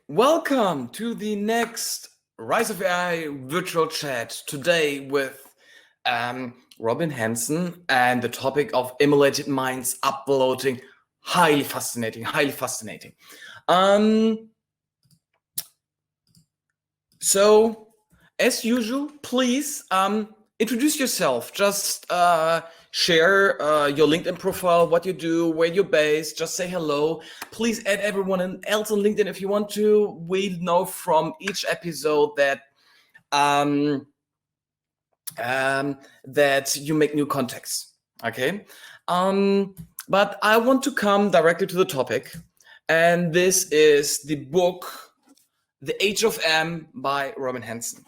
Welcome to the next Rise of AI virtual chat today with Robin Hanson and the topic of emulated minds uploading. Highly fascinating, highly fascinating. So, as usual, please introduce yourself. Just share your LinkedIn profile, what you do, where you're based. Just say hello. Please add everyone else on LinkedIn if you want to. We know from each episode that that you make new contacts. Okay, but I want to come directly to the topic, and this is the book The Age of M by Robin Hanson.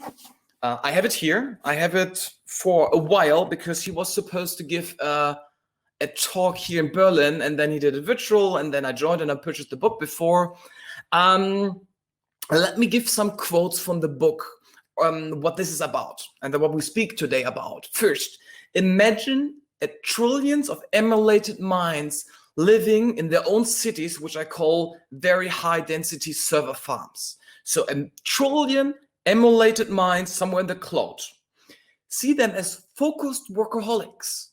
I have it here. I have it for a while because he was supposed to give a talk here in Berlin, and then he did a virtual, and then I joined and I purchased the book before. Let me give some quotes from the book, what this is about, and what we speak today about. First, imagine trillions of emulated minds living in their own cities, which I call very high density server farms. So a trillion emulated minds somewhere in the cloud. See them as focused workaholics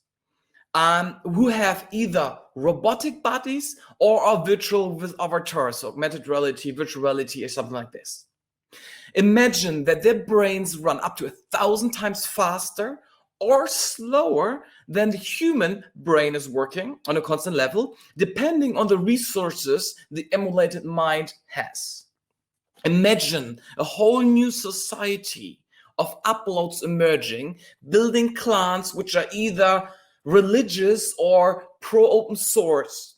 who have either robotic bodies or are virtual with avatars, so augmented reality, virtual reality, or something like this. Imagine that their brains run up to 1,000 times faster or slower than the human brain is working on a constant level, depending on the resources the emulated mind has. Imagine a whole new society of uploads emerging, building clans which are either religious or pro-open source.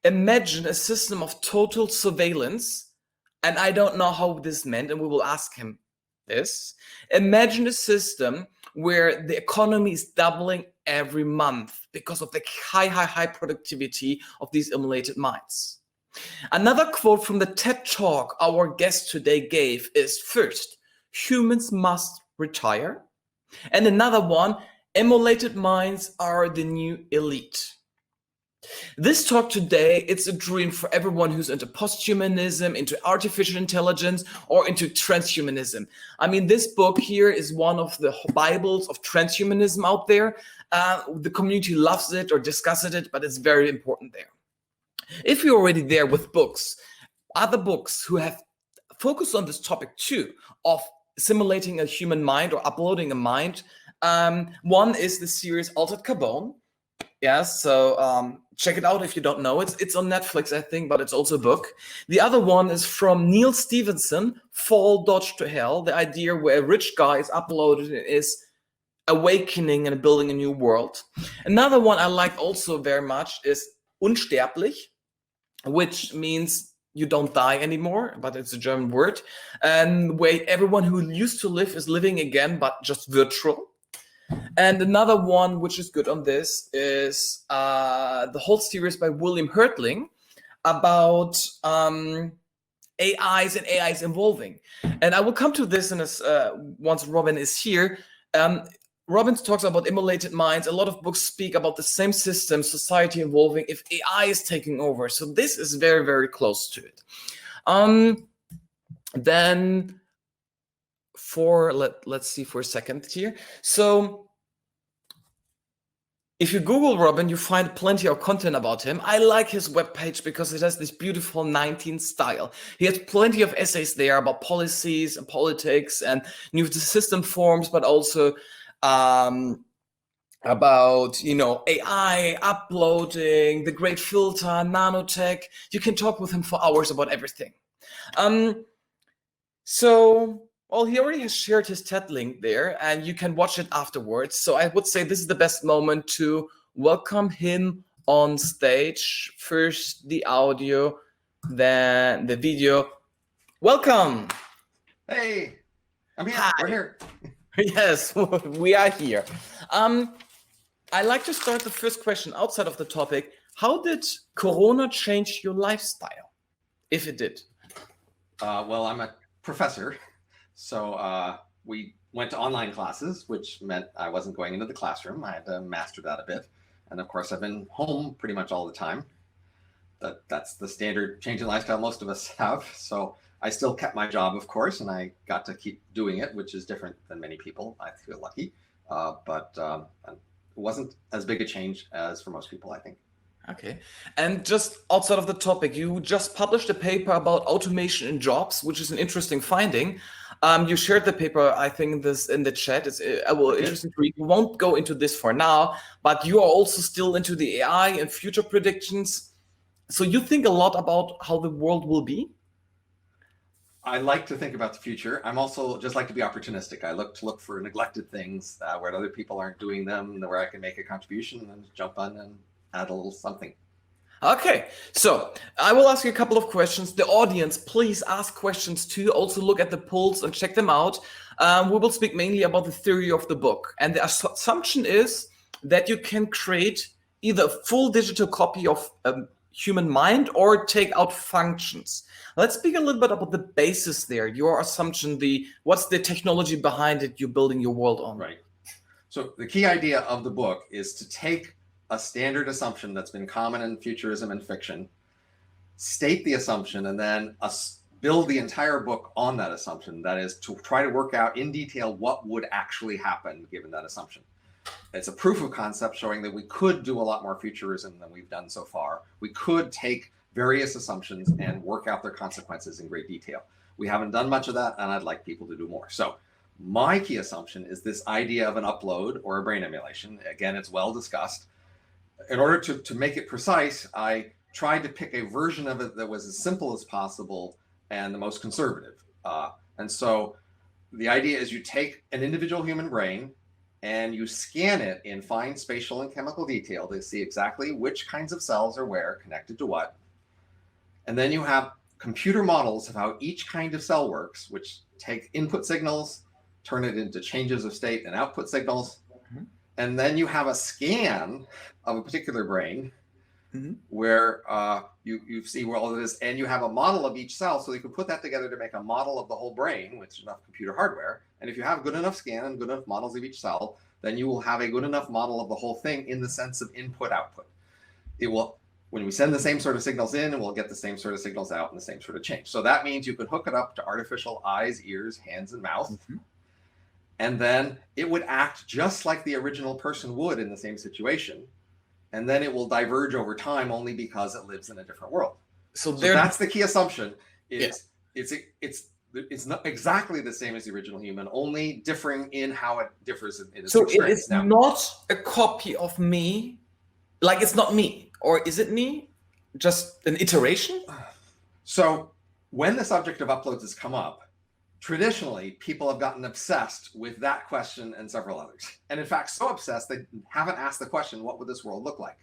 Imagine a system of total surveillance, and I don't know how this meant, and we will ask him this. Imagine a system where the economy is doubling every month because of the high productivity of these emulated minds. Another quote from the TED Talk our guest today gave is, first, humans must retire. And another one, emulated minds are the new elite. This talk today, it's a dream for everyone who's into posthumanism, into artificial intelligence, or into transhumanism. I mean, this book here is one of the Bibles of transhumanism out there. The community loves it or discusses it, but it's very important there. If you're already there with books, other books who have focused on this topic too, of simulating a human mind or uploading a mind, one is the series Altered Carbon. Yeah, so check it out if you don't know it. It's on Netflix, I think, but it's also a book. The other one is from Neil Stephenson, Fall, Dodge to Hell, the idea where a rich guy is uploaded and is awakening and building a new world. Another one I like also very much is Unsterblich, which means you don't die anymore, but it's a German word, and where everyone who used to live is living again, but just virtual. And another one which is good on this is the whole series by William Hertling about AIs and AIs evolving. And I will come to this once Robin is here. Robin talks about emulated minds. A lot of books speak about the same system, society evolving if AI is taking over. So this is very, very close to it. Then let's see for a second here. So if you Google Robin, you find plenty of content about him. I like his webpage because it has this beautiful 19th style. He has plenty of essays there about policies and politics and new system forms, but also about, AI, uploading, the great filter, nanotech. You can talk with him for hours about everything. He already has shared his TED link there, and you can watch it afterwards. So I would say this is the best moment to welcome him on stage. First the audio, then the video. Welcome. Hey, I'm here. Hi. We're here. Yes, we are here. I like to start the first question outside of the topic. How did Corona change your lifestyle, if it did? Well, I'm a professor, so we went to online classes, which meant I wasn't going into the classroom. I had to master that a bit. And of course, I've been home pretty much all the time. That's the standard change in lifestyle most of us have. So I still kept my job, of course, and I got to keep doing it, which is different than many people. I feel lucky, but it wasn't as big a change as for most people, I think. Okay. And just outside of the topic, you just published a paper about automation in jobs, which is an interesting finding. You shared the paper, I think, this in the chat. It's interesting to read. We won't go into this for now, but you are also still into the AI and future predictions. So you think a lot about how the world will be? I like to think about the future. I'm also just like to be opportunistic. I look for neglected things where other people aren't doing them, where I can make a contribution and then jump on and add a little something. Okay, so I will ask you a couple of questions. The audience, please ask questions too. Also look at the polls and check them out. We will speak mainly about the theory of the book. And the assumption is that you can create either a full digital copy of a human mind or take out functions. Let's speak a little bit about the basis there. Your assumption, what's the technology behind it you're building your world on? Right. So the key idea of the book is to take a standard assumption that's been common in futurism and fiction, state the assumption, and then build the entire book on that assumption. That is to try to work out in detail what would actually happen given that assumption. It's a proof of concept showing that we could do a lot more futurism than we've done so far. We could take various assumptions and work out their consequences in great detail. We haven't done much of that, and I'd like people to do more. So my key assumption is this idea of an upload or a brain emulation. Again, it's well discussed. In order to make it precise, I tried to pick a version of it that was as simple as possible and the most conservative. And so the idea is you take an individual human brain and you scan it in fine spatial and chemical detail to see exactly which kinds of cells are where, connected to what. And then you have computer models of how each kind of cell works, which take input signals, turn it into changes of state and output signals. Mm-hmm. And then you have a scan of a particular brain mm-hmm. where you see where all of this, and you have a model of each cell. So you can put that together to make a model of the whole brain with enough computer hardware. And if you have good enough scan and good enough models of each cell, then you will have a good enough model of the whole thing in the sense of input output. It will, when we send the same sort of signals in, we'll get the same sort of signals out and the same sort of change. So that means you can hook it up to artificial eyes, ears, hands, and mouth. Mm-hmm. And then it would act just like the original person would in the same situation. And then it will diverge over time only because it lives in a different world. So that's the key assumption is it's not exactly the same as the original human, only differing in how it differs in its so experience. It is not a copy of me, like it's not me, or is it me? Just an iteration? So when the subject of uploads has come up, traditionally, people have gotten obsessed with that question and several others. And in fact, so obsessed, they haven't asked the question, what would this world look like?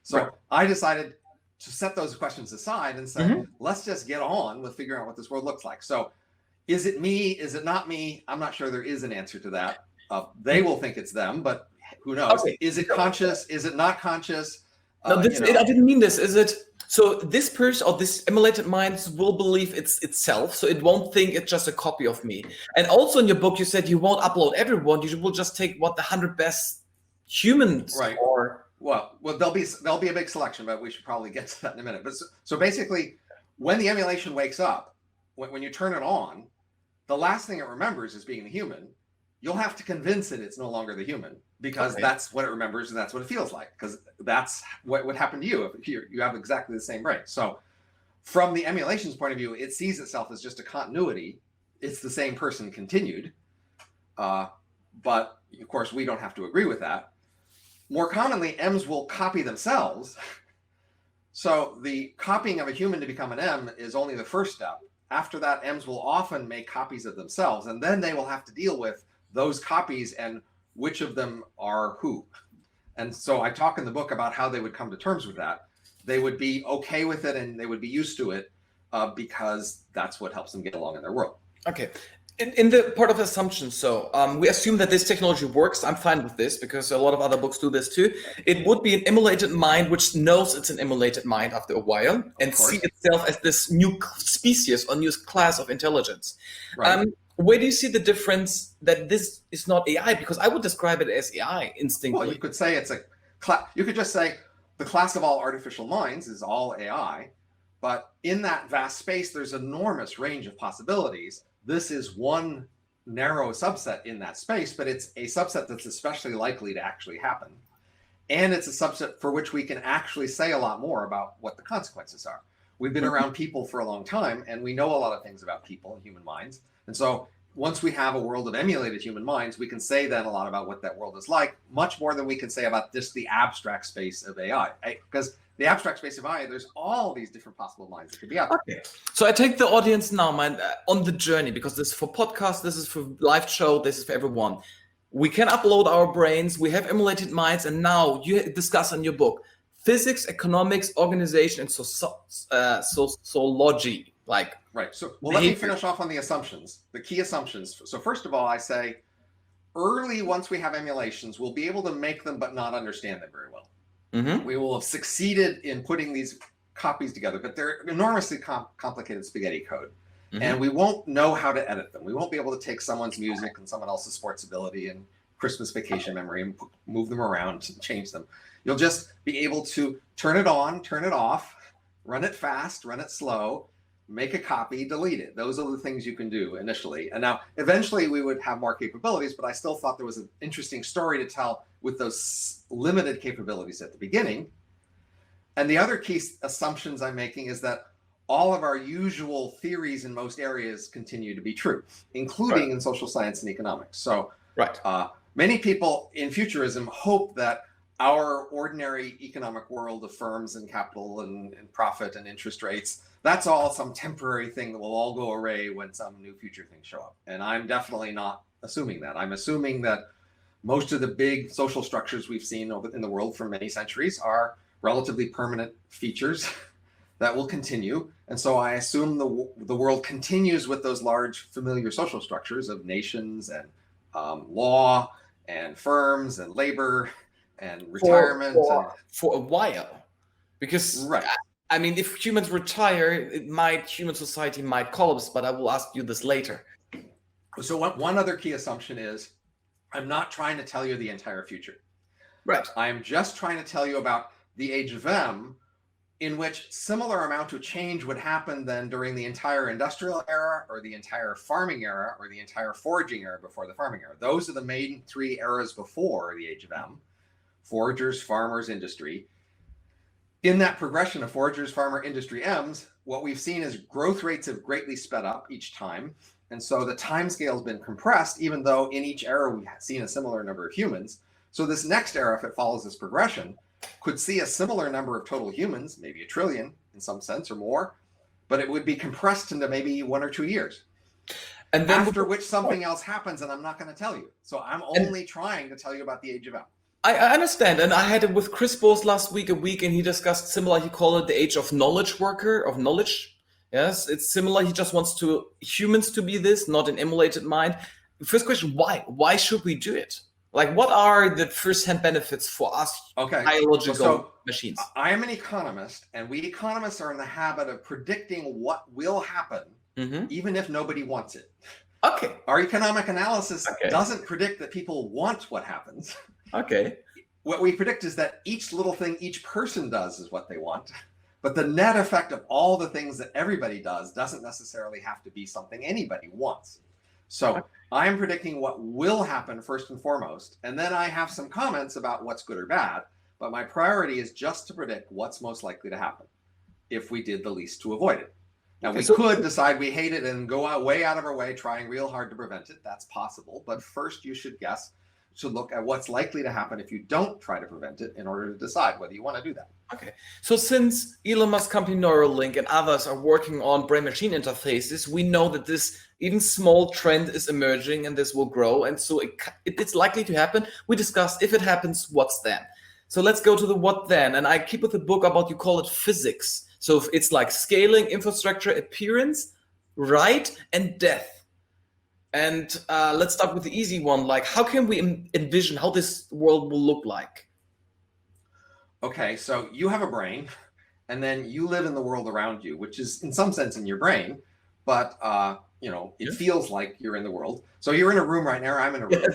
So right. I decided to set those questions aside and say, mm-hmm. let's just get on with figuring out what this world looks like. So is it me? Is it not me? I'm not sure there is an answer to that. They will think it's them, but who knows? Okay. Is it conscious? Is it not conscious? No, I didn't mean this. Is it? So this person or this emulated mind will believe it's itself, so it won't think it's just a copy of me. And also in your book, you said you won't upload everyone. You will just take what the 100 best humans right. or. Well, there'll be a big selection, but we should probably get to that in a minute. But so basically, when the emulation wakes up, when you turn it on, the last thing it remembers is being the human. You'll have to convince it it's no longer the human because that's what it remembers and that's what it feels like, because that's what would happen to you if you have exactly the same brain. So from the emulation's point of view, it sees itself as just a continuity. It's the same person continued. But of course, we don't have to agree with that. More commonly, M's will copy themselves. So the copying of a human to become an M is only the first step. After that, M's will often make copies of themselves, and then they will have to deal with those copies and which of them are who. And so I talk in the book about how they would come to terms with that. They would be okay with it and they would be used to it because that's what helps them get along in their world. Okay. In the part of assumptions, so we assume that this technology works. I'm fine with this because a lot of other books do this too. It would be an emulated mind which knows it's an emulated mind after a while and see itself as this new species or new class of intelligence. Right. Where do you see the difference that this is not AI? Because I would describe it as AI instinctively. Well, you could say it's you could just say the class of all artificial minds is all AI. But in that vast space, there's an enormous range of possibilities. This is one narrow subset in that space, but it's a subset that's especially likely to actually happen. And it's a subset for which we can actually say a lot more about what the consequences are. We've been around people for a long time, and we know a lot of things about people and human minds. And so once we have a world of emulated human minds, we can say then a lot about what that world is like, much more than we can say about just the abstract space of AI. Because the abstract space of AI, there's all these different possible minds that could be out there. Okay. So I take the audience now, man, on the journey, because this is for podcast, this is for live show, this is for everyone. We can upload our brains, we have emulated minds, and now you discuss in your book physics, economics, organization, and sociology. Like, right. So, well, let me finish off on the assumptions, the key assumptions. So first of all, I say early, once we have emulations, we'll be able to make them but not understand them very well. Mm-hmm. We will have succeeded in putting these copies together, but they're enormously complicated spaghetti code. Mm-hmm. And we won't know how to edit them. We won't be able to take someone's music and someone else's sports ability and Christmas vacation memory and move them around and change them. You'll just be able to turn it on, turn it off, run it fast, run it slow, make a copy, delete it. Those are the things you can do initially. And now eventually we would have more capabilities, but I still thought there was an interesting story to tell with those limited capabilities at the beginning. And the other key assumptions I'm making is that all of our usual theories in most areas continue to be true, including in social science and economics. So many people in futurism hope that our ordinary economic world of firms and capital and profit and interest rates, that's all some temporary thing that will all go away when some new future things show up. And I'm definitely not assuming that. I'm assuming that most of the big social structures we've seen in the world for many centuries are relatively permanent features that will continue. And so I assume the world continues with those large familiar social structures of nations and law and firms and labor and retirement for a while, because I mean, if humans retire, human society might collapse, but I will ask you this later. So one other key assumption is I'm not trying to tell you the entire future. Right. I'm just trying to tell you about the age of M, in which similar amount of change would happen then during the entire industrial era or the entire farming era or the entire foraging era before the farming era. Those are the main three eras before the age of M: foragers, farmers, industry. In that progression of foragers, farmer, industry, M's, what we've seen is growth rates have greatly sped up each time. And so the time scale has been compressed, even though in each era we've seen a similar number of humans. So this next era, if it follows this progression, could see a similar number of total humans, maybe 1 trillion in some sense or more, but it would be compressed into maybe 1 or 2 years. And then after which something else happens, and I'm not going to tell you. So I'm only trying to tell you about the age of M. I understand. And I had it with Chris Bose last week, and he discussed similar. He called it the age of knowledge worker, of knowledge. Yes, it's similar. He just wants humans to be this, not an emulated mind. First question, why? Why should we do it? Like, what are the first-hand benefits for us biological machines? I am an economist, and we economists are in the habit of predicting what will happen, even if nobody wants it. Okay. Our economic analysis doesn't predict that people want what happens. Okay. What we predict is that each little thing each person does is what they want, but the net effect of all the things that everybody does doesn't necessarily have to be something anybody wants. So I'm predicting what will happen first and foremost, and then I have some comments about what's good or bad, but my priority is just to predict what's most likely to happen if we did the least to avoid it. Now, we could decide we hate it and go way out of our way trying real hard to prevent it. That's possible, but first you should look at what's likely to happen if you don't try to prevent it in order to decide whether you want to do that. Okay. So since Elon Musk company Neuralink and others are working on brain-machine interfaces, we know that this even small trend is emerging and this will grow. And so it's likely to happen. We discussed if it happens, what's then? So let's go to the what then. And I keep with the book about, you call it physics. So it's like scaling, infrastructure, appearance, right, and death. And let's start with the easy one. Like, how can we envision how this world will look like? Okay, so you have a brain, and then you live in the world around you, which is in some sense in your brain, but it feels like you're in the world. So you're in a room right now, or I'm in a room.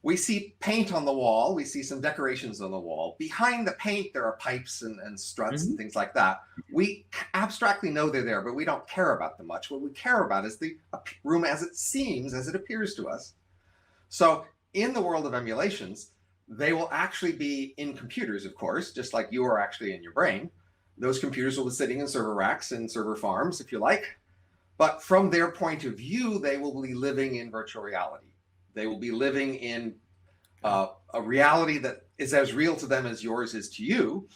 we see paint on the wall, we see some decorations on the wall. Behind the paint, there are pipes and struts and things like that. We abstractly know they're there, but we don't care about them much. What we care about is the room as it seems, as it appears to us. So in the world of emulations, they will actually be in computers, of course, just like you are actually in your brain. Those computers will be sitting in server racks and server farms, if you like. But from their point of view, they will be living in virtual reality. They will be living in a reality that is as real to them as yours is to you.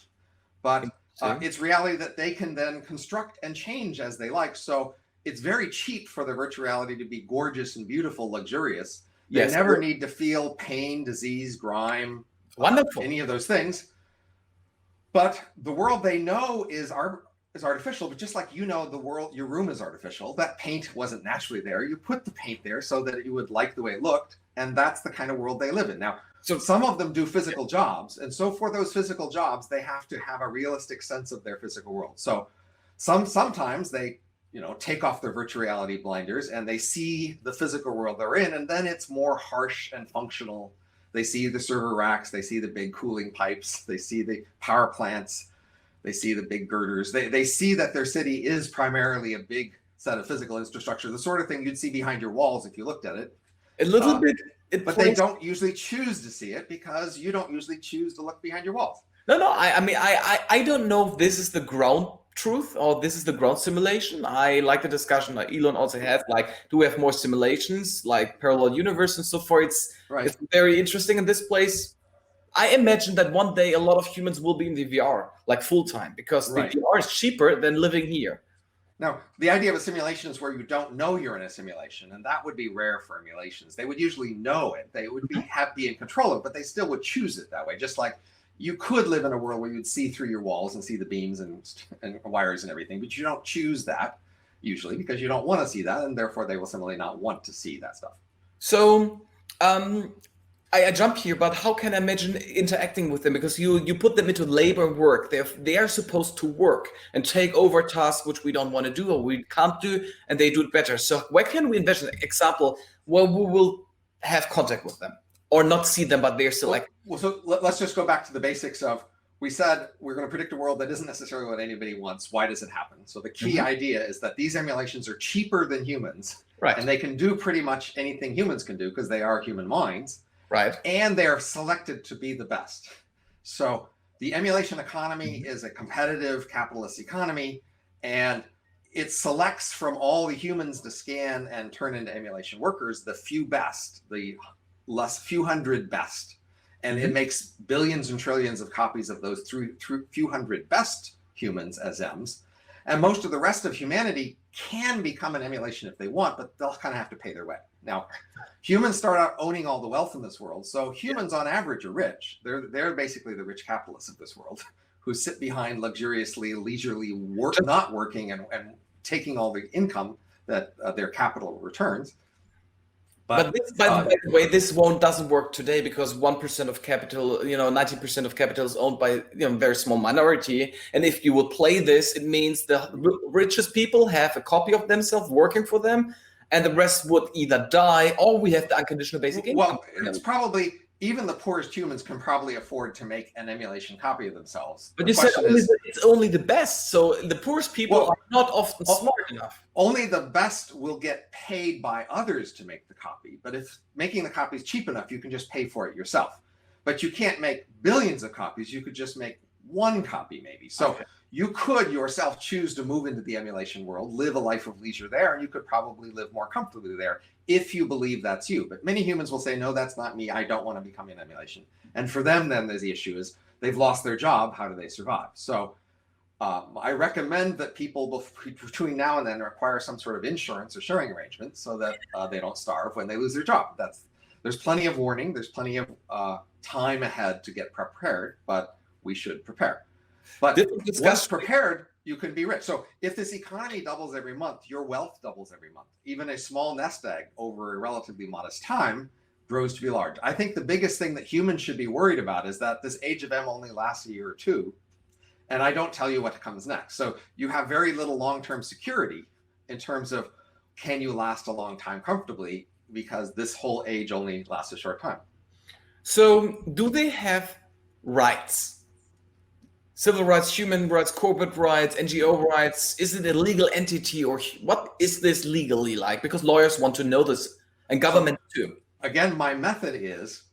But it's reality that they can then construct and change as they like. So it's very cheap for the virtual reality to be gorgeous and beautiful, luxurious. They never need to feel pain, disease, grime, any of those things. But the world they know is artificial, but just like the world, your room is artificial. That paint wasn't naturally there. You put the paint there so that you would like the way it looked, and that's the kind of world they live in. Now, so some of them do physical jobs, and so for those physical jobs, they have to have a realistic sense of their physical world. So sometimes they take off their virtual reality blinders and they see the physical world they're in, and then it's more harsh and functional. They see the server racks, they see the big cooling pipes, they see the power plants, they see the big girders. They see that their city is primarily a big set of physical infrastructure, the sort of thing you'd see behind your walls if you looked at it. A little bit. But they don't usually choose to see it because you don't usually choose to look behind your walls. No. I don't know if this is the ground truth or this is the ground simulation. I like the discussion like Elon also had, like, do we have more simulations like parallel universe and so forth? It's very interesting in this place. I imagine that one day a lot of humans will be in the VR like full time because the VR is cheaper than living here. Now, the idea of a simulation is where you don't know you're in a simulation, and that would be rare for emulations. They would usually know it. They would be in control of it, but they still would choose it that way. Just like you could live in a world where you'd see through your walls and see the beams and wires and everything, but you don't choose that usually because you don't want to see that, and therefore they will similarly not want to see that stuff. So I jump here, but how can I imagine interacting with them? Because you put them into labor and work. They are supposed to work and take over tasks which we don't want to do or we can't do, and they do it better. So where can we envision an example where we will have contact with them or not see them, but they're still like... Well, so let's just go back to the basics of, we said we're going to predict a world that isn't necessarily what anybody wants. Why does it happen? So the key idea is that these emulations are cheaper than humans, and they can do pretty much anything humans can do because they are human minds. Right. And they're selected to be the best. So the emulation economy is a competitive capitalist economy, and it selects from all the humans to scan and turn into emulation workers, the few best, the few hundred best. And it makes billions and trillions of copies of those through few hundred best humans as M's. And most of the rest of humanity can become an emulation if they want, but they'll kind of have to pay their way. Now, humans start out owning all the wealth in this world. So humans on average are rich. They're basically the rich capitalists of this world who sit behind luxuriously, leisurely, not working and taking all the income that their capital returns. But this, by the way, this doesn't work today because 1% of capital, 90% of capital is owned by a very small minority. And if you would play this, it means the richest people have a copy of themselves working for them, and the rest would either die or we have the unconditional basic income. Well, it's probably, even the poorest humans can probably afford to make an emulation copy of themselves. But you said it's only the best. So the poorest people are not often smart enough. Only the best will get paid by others to make the copy. But if making the copy is cheap enough, you can just pay for it yourself. But you can't make billions of copies. You could just make one copy maybe. So you could yourself choose to move into the emulation world, live a life of leisure there, and you could probably live more comfortably there if you believe that's you. But many humans will say, no, that's not me. I don't want to become an emulation. And for them, then the issue is they've lost their job. How do they survive? So I recommend that people between now and then require some sort of insurance or sharing arrangement so that they don't starve when they lose their job. There's plenty of warning. There's plenty of time ahead to get prepared, but we should prepare. But once prepared, you can be rich. So if this economy doubles every month, your wealth doubles every month. Even a small nest egg over a relatively modest time grows to be large. I think the biggest thing that humans should be worried about is that this age of M only lasts a year or two, and I don't tell you what comes next. So you have very little long-term security in terms of can you last a long time comfortably, because this whole age only lasts a short time. So do they have rights? Civil rights, human rights, corporate rights, NGO rights? Is it a legal entity, or what is this legally like? Because lawyers want to know this, and government too. Again, my method is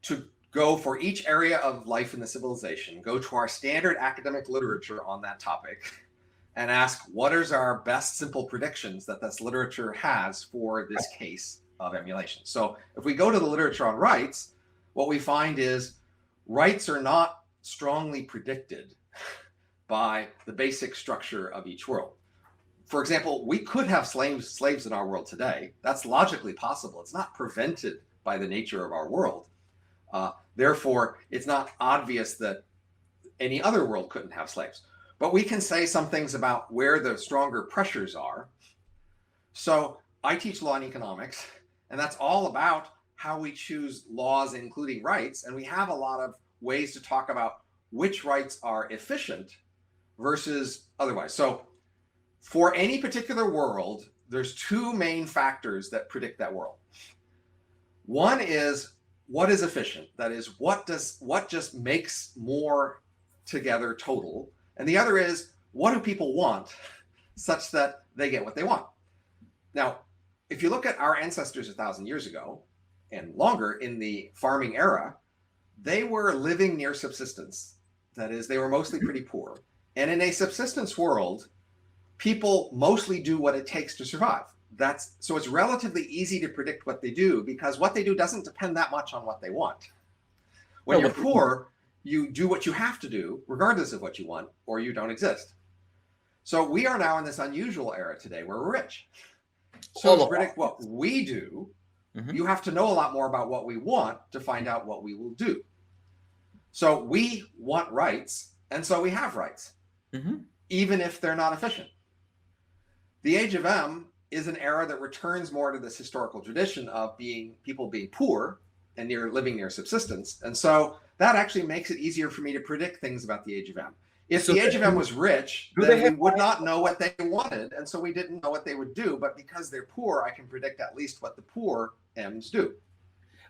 to go for each area of life in the civilization, go to our standard academic literature on that topic, and ask what is our best simple predictions that this literature has for this case of emulation. So if we go to the literature on rights, what we find is rights are not strongly predicted by the basic structure of each world. For example, we could have slaves in our world today. That's logically possible. It's not prevented by the nature of our world. Therefore, it's not obvious that any other world couldn't have slaves. But we can say some things about where the stronger pressures are. So I teach law and economics, and that's all about how we choose laws, including rights. And we have a lot of ways to talk about which rights are efficient versus otherwise. So for any particular world, there's two main factors that predict that world. One is what is efficient. That is, what just makes more together total. And the other is, what do people want such that they get what they want? Now, if you look at our ancestors 1,000 years ago and longer in the farming era, they were living near subsistence. That is, they were mostly pretty poor. And in a subsistence world, people mostly do what it takes to survive. So it's relatively easy to predict what they do because what they do doesn't depend that much on what they want. When you're poor, you do what you have to do, regardless of what you want, or you don't exist. So we are now in this unusual era today where we're rich. So to predict what we do, you have to know a lot more about what we want to find out what we will do. So we want rights, and so we have rights, even if they're not efficient. The Age of M is an era that returns more to this historical tradition of people being poor and living near subsistence. And so that actually makes it easier for me to predict things about the Age of M. If the Age of M was rich, then we would not know what they wanted, and so we didn't know what they would do. But because they're poor, I can predict at least what the poor M's do.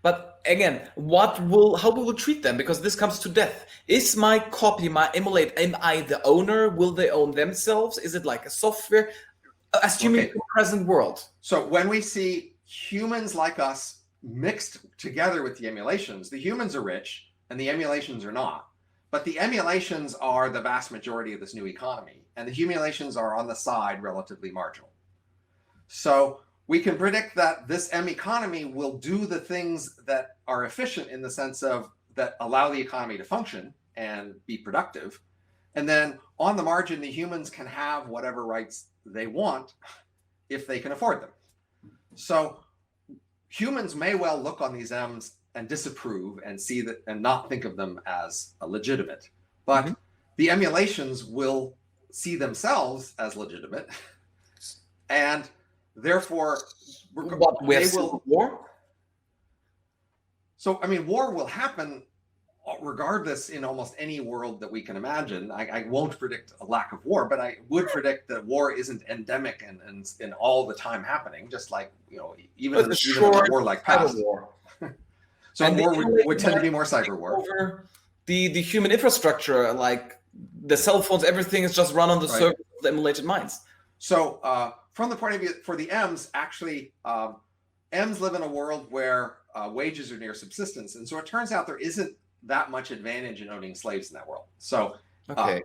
But again, how we will treat them? Because this comes to death. Is my copy, my emulate, am I the owner? Will they own themselves? Is it like a software? Assuming the present world. So when we see humans like us mixed together with the emulations, the humans are rich and the emulations are not. But the emulations are the vast majority of this new economy, and the emulations are on the side relatively marginal. So we can predict that this M economy will do the things that are efficient in the sense of that allow the economy to function and be productive. And then on the margin, the humans can have whatever rights they want if they can afford them. So humans may well look on these M's and disapprove and see that and not think of them as legitimate. But the emulations will see themselves as legitimate, and therefore they will war. So I mean, war will happen regardless in almost any world that we can imagine. I won't predict a lack of war, but I would predict that war isn't endemic and all the time happening, just like, even in a war-like past. So and war would tend to be more cyber war. Over the human infrastructure, like the cell phones, everything is just run on the server of the emulated minds. So from the point of view for the M's, actually, M's live in a world where wages are near subsistence. And so it turns out there isn't that much advantage in owning slaves in that world. So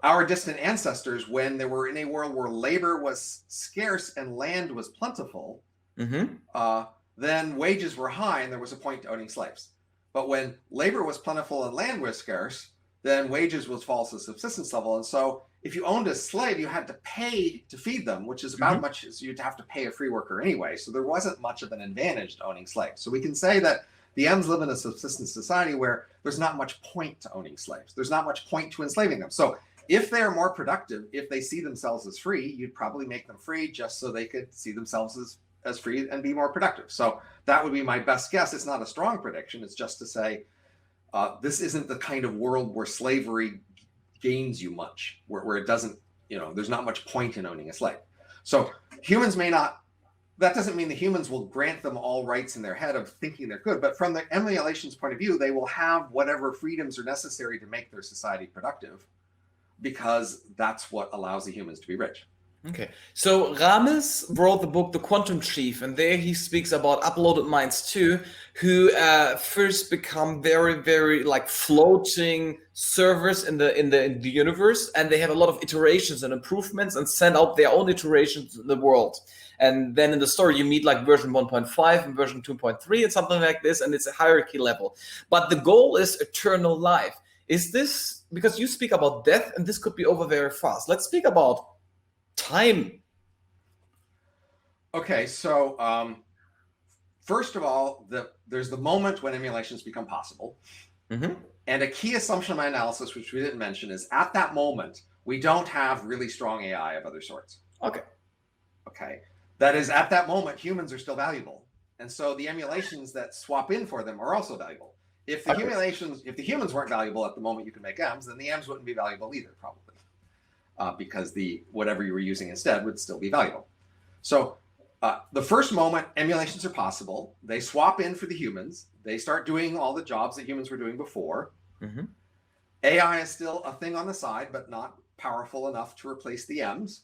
our distant ancestors, when they were in a world where labor was scarce and land was plentiful, then wages were high and there was a point to owning slaves. But when labor was plentiful and land was scarce, then wages would fall to the subsistence level. And so if you owned a slave, you had to pay to feed them, which is about much as you'd have to pay a free worker anyway. So there wasn't much of an advantage to owning slaves. So we can say that the M's live in a subsistence society where there's not much point to owning slaves. There's not much point to enslaving them. So if they're more productive, if they see themselves as free, you'd probably make them free just so they could see themselves as free and be more productive. So that would be my best guess. It's not a strong prediction. It's just to say, this isn't the kind of world where slavery gains you much, where it doesn't, there's not much point in owning a slave. So humans may not that doesn't mean the humans will grant them all rights in their head of thinking they're good, but from the emulation's point of view, they will have whatever freedoms are necessary to make their society productive, because that's what allows the humans to be rich. Okay, so Ramis wrote the book The Quantum Chief, and there he speaks about uploaded minds too, who first become very, very like floating servers in the universe, and they have a lot of iterations and improvements and send out their own iterations in the world. And then in the story, you meet like version 1.5 and version 2.3 and something like this, and it's a hierarchy level. But the goal is eternal life. Is this, because you speak about death, and this could be over very fast. Let's speak about time. Okay, so first of all, there's the moment when emulations become possible. Mm-hmm. And a key assumption of my analysis, which we didn't mention, is at that moment, we don't have really strong AI of other sorts. Okay. That is, at that moment, humans are still valuable. And so the emulations that swap in for them are also valuable. If the humans weren't valuable at the moment you could make M's, then the M's wouldn't be valuable either, probably. Because whatever you were using instead would still be valuable. So the first moment, emulations are possible. They swap in for the humans. They start doing all the jobs that humans were doing before. Mm-hmm. AI is still a thing on the side, but not powerful enough to replace the M's.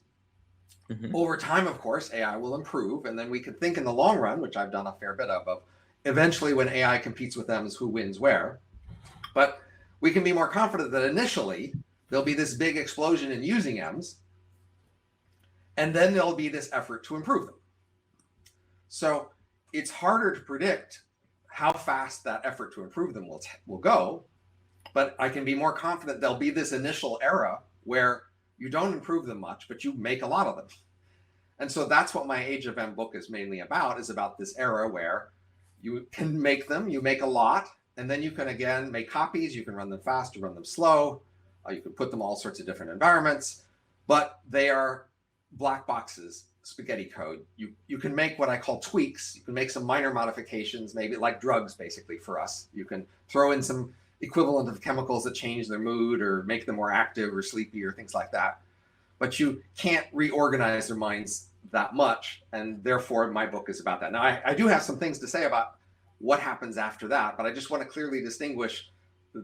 Mm-hmm. Over time, of course, AI will improve. And then we can think in the long run, which I've done a fair bit of eventually when AI competes with M's, who wins where. But we can be more confident that initially there'll be this big explosion in using M's, and then there'll be this effort to improve them. So it's harder to predict how fast that effort to improve them will go, but I can be more confident there'll be this initial era where you don't improve them much, but you make a lot of them. And so that's what my Age of M book is mainly about, is about this era where you can make them, you make a lot, and then you can again make copies, you can run them fast, you run them slow, you can put them all sorts of different environments, but they are black boxes, spaghetti code. You can make what I call tweaks. You can make some minor modifications, maybe like drugs, basically, for us. You can throw in some equivalent of chemicals that change their mood or make them more active or sleepy or things like that. But you can't reorganize their minds that much, and therefore my book is about that. Now, I do have some things to say about what happens after that, but I just want to clearly distinguish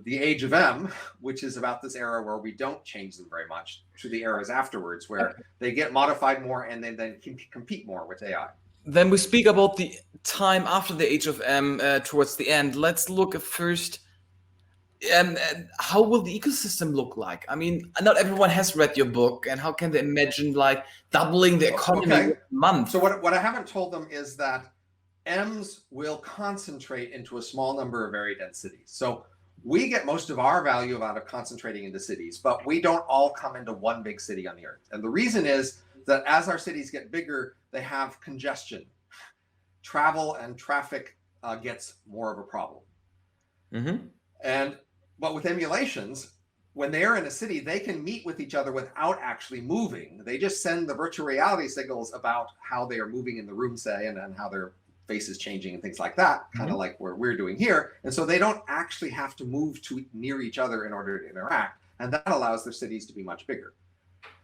the Age of M, which is about this era where we don't change them very much, to the eras afterwards where they get modified more and then can compete more with AI. Then we speak about the time after the Age of M towards the end. Let's look at first, how will the ecosystem look like? I mean, not everyone has read your book, and how can they imagine like doubling the economy in a month? So what I haven't told them is that M's will concentrate into a small number of very dense cities. So we get most of our value out of concentrating into cities, but we don't all come into one big city on the earth. And the reason is that as our cities get bigger, they have congestion. Travel and traffic gets more of a problem. Mm-hmm. But with emulations, when they're in a city, they can meet with each other without actually moving. They just send the virtual reality signals about how they are moving in the room, say, and how their face is changing and things like that, kind of like what we're doing here. And so they don't actually have to move near each other in order to interact. And that allows their cities to be much bigger.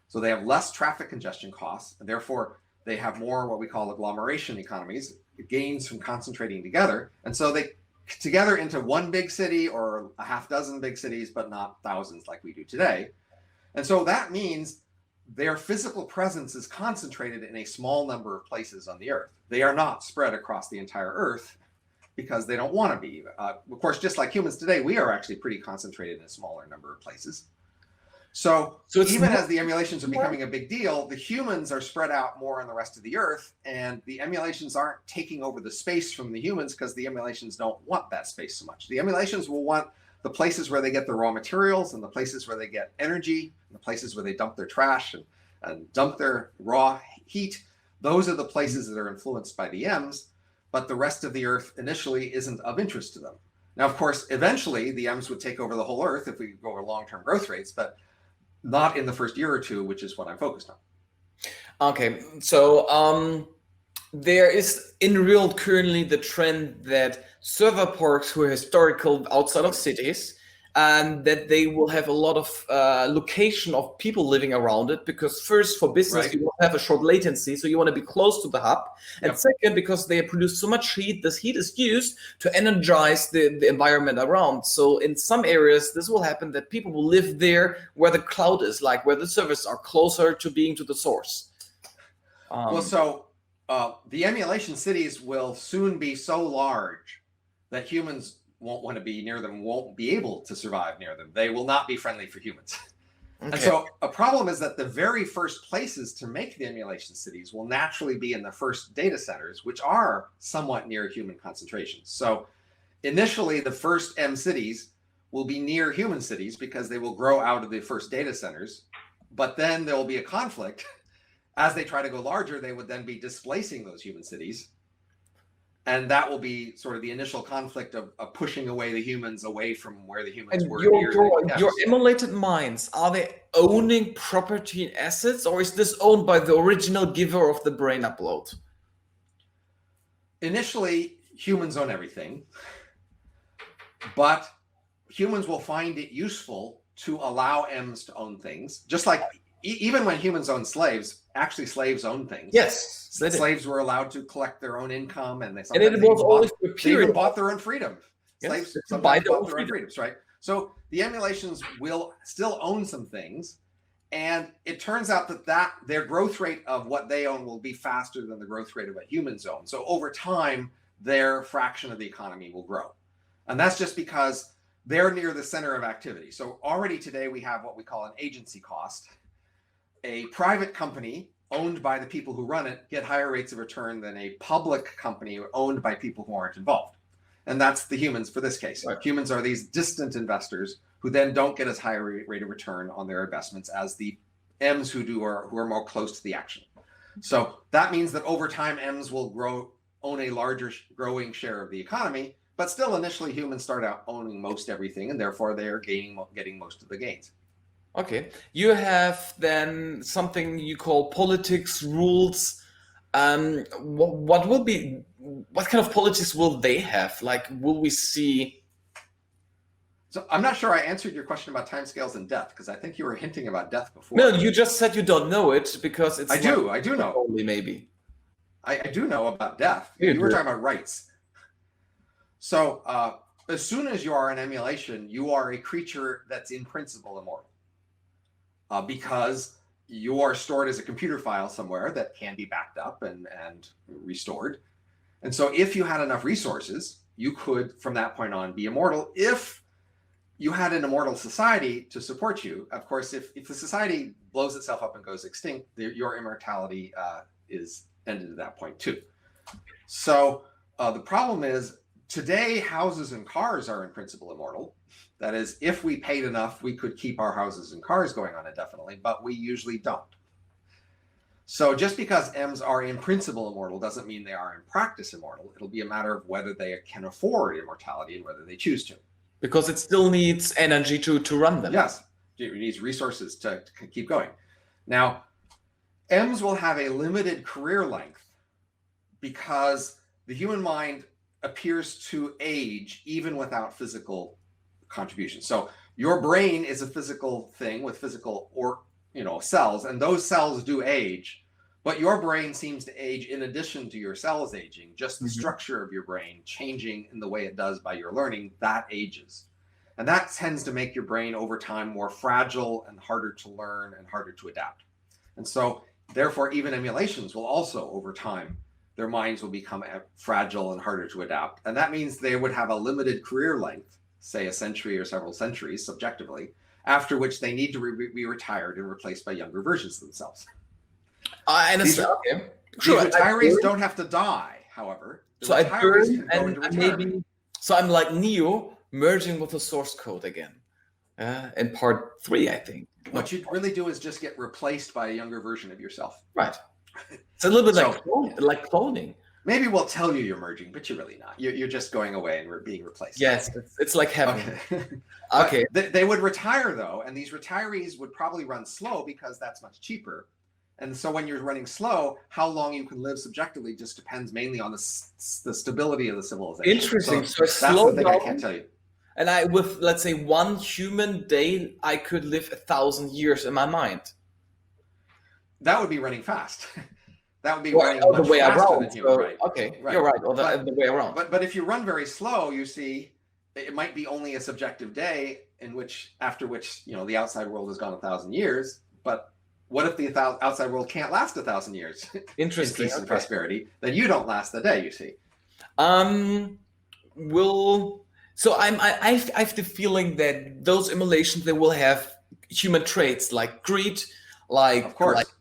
So they have less traffic congestion costs, and therefore they have more what we call agglomeration economies, gains from concentrating together. And so they together into one big city or a half dozen big cities, but not thousands like we do today. And so that means their physical presence is concentrated in a small number of places on the earth. They are not spread across the entire earth because they don't want to be. Of course, just like humans today, we are actually pretty concentrated in a smaller number of places. So even as the emulations are becoming a big deal, the humans are spread out more on the rest of the earth, and the emulations aren't taking over the space from the humans because the emulations don't want that space so much. The emulations will want the places where they get the raw materials and the places where they get energy, and the places where they dump their trash and dump their raw heat. Those are the places that are influenced by the M's, but the rest of the earth initially isn't of interest to them. Now, of course, eventually the M's would take over the whole earth if we go over long-term growth rates, but not in the first year or two, which is what I'm focused on. Okay, so there is in real currently the trend that server parks who are historical outside of cities and that they will have a lot of location of people living around it, because first, for business, Right. you want to have a short latency, so you want to be close to the hub. And Yep. second, because they produce so much heat, this heat is used to energize the environment around. So in some areas, this will happen that people will live there where the cloud is, like where the servers are closer to being to the source. The emulation cities will soon be so large that humans won't want to be near them, won't be able to survive near them. They will not be friendly for humans. Okay. And so a problem is that the very first places to make the emulation cities will naturally be in the first data centers, which are somewhat near human concentrations. So initially, the first M cities will be near human cities because they will grow out of the first data centers, but then there will be a conflict. As they try to go larger, they would then be displacing those human cities. And that will be sort of the initial conflict of pushing away the humans away from where the humans were. Your emulated minds, are they owning property and assets, or is this owned by the original giver of the brain upload? Initially, humans own everything, but humans will find it useful to allow M's to own things, just like even when humans own slaves, actually slaves own things. Yes. Slaves were allowed to collect their own income, and they even bought their own freedom. Yes, Slaves sometimes bought their own freedoms, right? So the emulations will still own some things, and it turns out that their growth rate of what they own will be faster than the growth rate of what humans own. So over time, their fraction of the economy will grow. And that's just because they're near the center of activity. So already today, we have what we call an agency cost. A private company owned by the people who run it get higher rates of return than a public company owned by people who aren't involved. And that's the humans for this case. Right. Humans are these distant investors who then don't get as high a rate of return on their investments as the M's who are more close to the action. So that means that over time, M's will own a larger growing share of the economy, but still initially humans start out owning most everything, and therefore they are getting most of the gains. Okay, you have then something you call politics rules. What kind of politics will they have? Like, will we see? So I'm not sure I answered your question about timescales and death, because I think you were hinting about death before. No, you just said you don't know it because it's. I do know. Only maybe. I do know about death. You were talking about rights. So as soon as you are an emulation, you are a creature that's in principle immortal. Because you are stored as a computer file somewhere that can be backed up and restored. And so if you had enough resources, you could, from that point on, be immortal. If you had an immortal society to support you, of course, if the society blows itself up and goes extinct, your immortality is ended at that point too. So the problem is, today, houses and cars are in principle immortal. That is, if we paid enough, we could keep our houses and cars going on indefinitely, but we usually don't. So just because M's are in principle immortal doesn't mean they are in practice immortal. It'll be a matter of whether they can afford immortality and whether they choose to. Because it still needs energy to run them. Yes, it needs resources to keep going. Now, M's will have a limited career length because the human mind appears to age even without physical contribution. So your brain is a physical thing with physical cells, and those cells do age, but your brain seems to age in addition to your cells aging. Just the structure of your brain changing in the way it does by your learning, that ages. And that tends to make your brain over time more fragile and harder to learn and harder to adapt. And so therefore, even emulations will also over time, their minds will become fragile and harder to adapt. And that means they would have a limited career length, say a century or several centuries subjectively, after which they need to be retired and replaced by younger versions of themselves. These retirees don't have to die, however. So I burn and maybe, so I'm like Neo merging with the source code again in part 3, I think. What you'd really do is just get replaced by a younger version of yourself. Right. It's a little bit like cloning. Maybe we'll tell you you're merging, but you're really not. You're just going away and we're being replaced. Yes, it's like heaven. Okay. They would retire, though, and these retirees would probably run slow because that's much cheaper. And so when you're running slow, how long you can live subjectively just depends mainly on the stability of the civilization. Interesting. So that's the thing I can't tell you. And I, with let's say 1 human day, I could live 1,000 years in my mind. That would be running fast. That would be Or running much the way faster around. than human, So, right? okay, Right. you're right. Or the way around. But if you run very slow, you see, it might be only a subjective day after which the outside world has gone 1,000 years. But what if the outside world can't last 1,000 years? Interesting. In peace and prosperity, then you don't last the day. You see. So I have the feeling that those emulations, they will have human traits like greed, like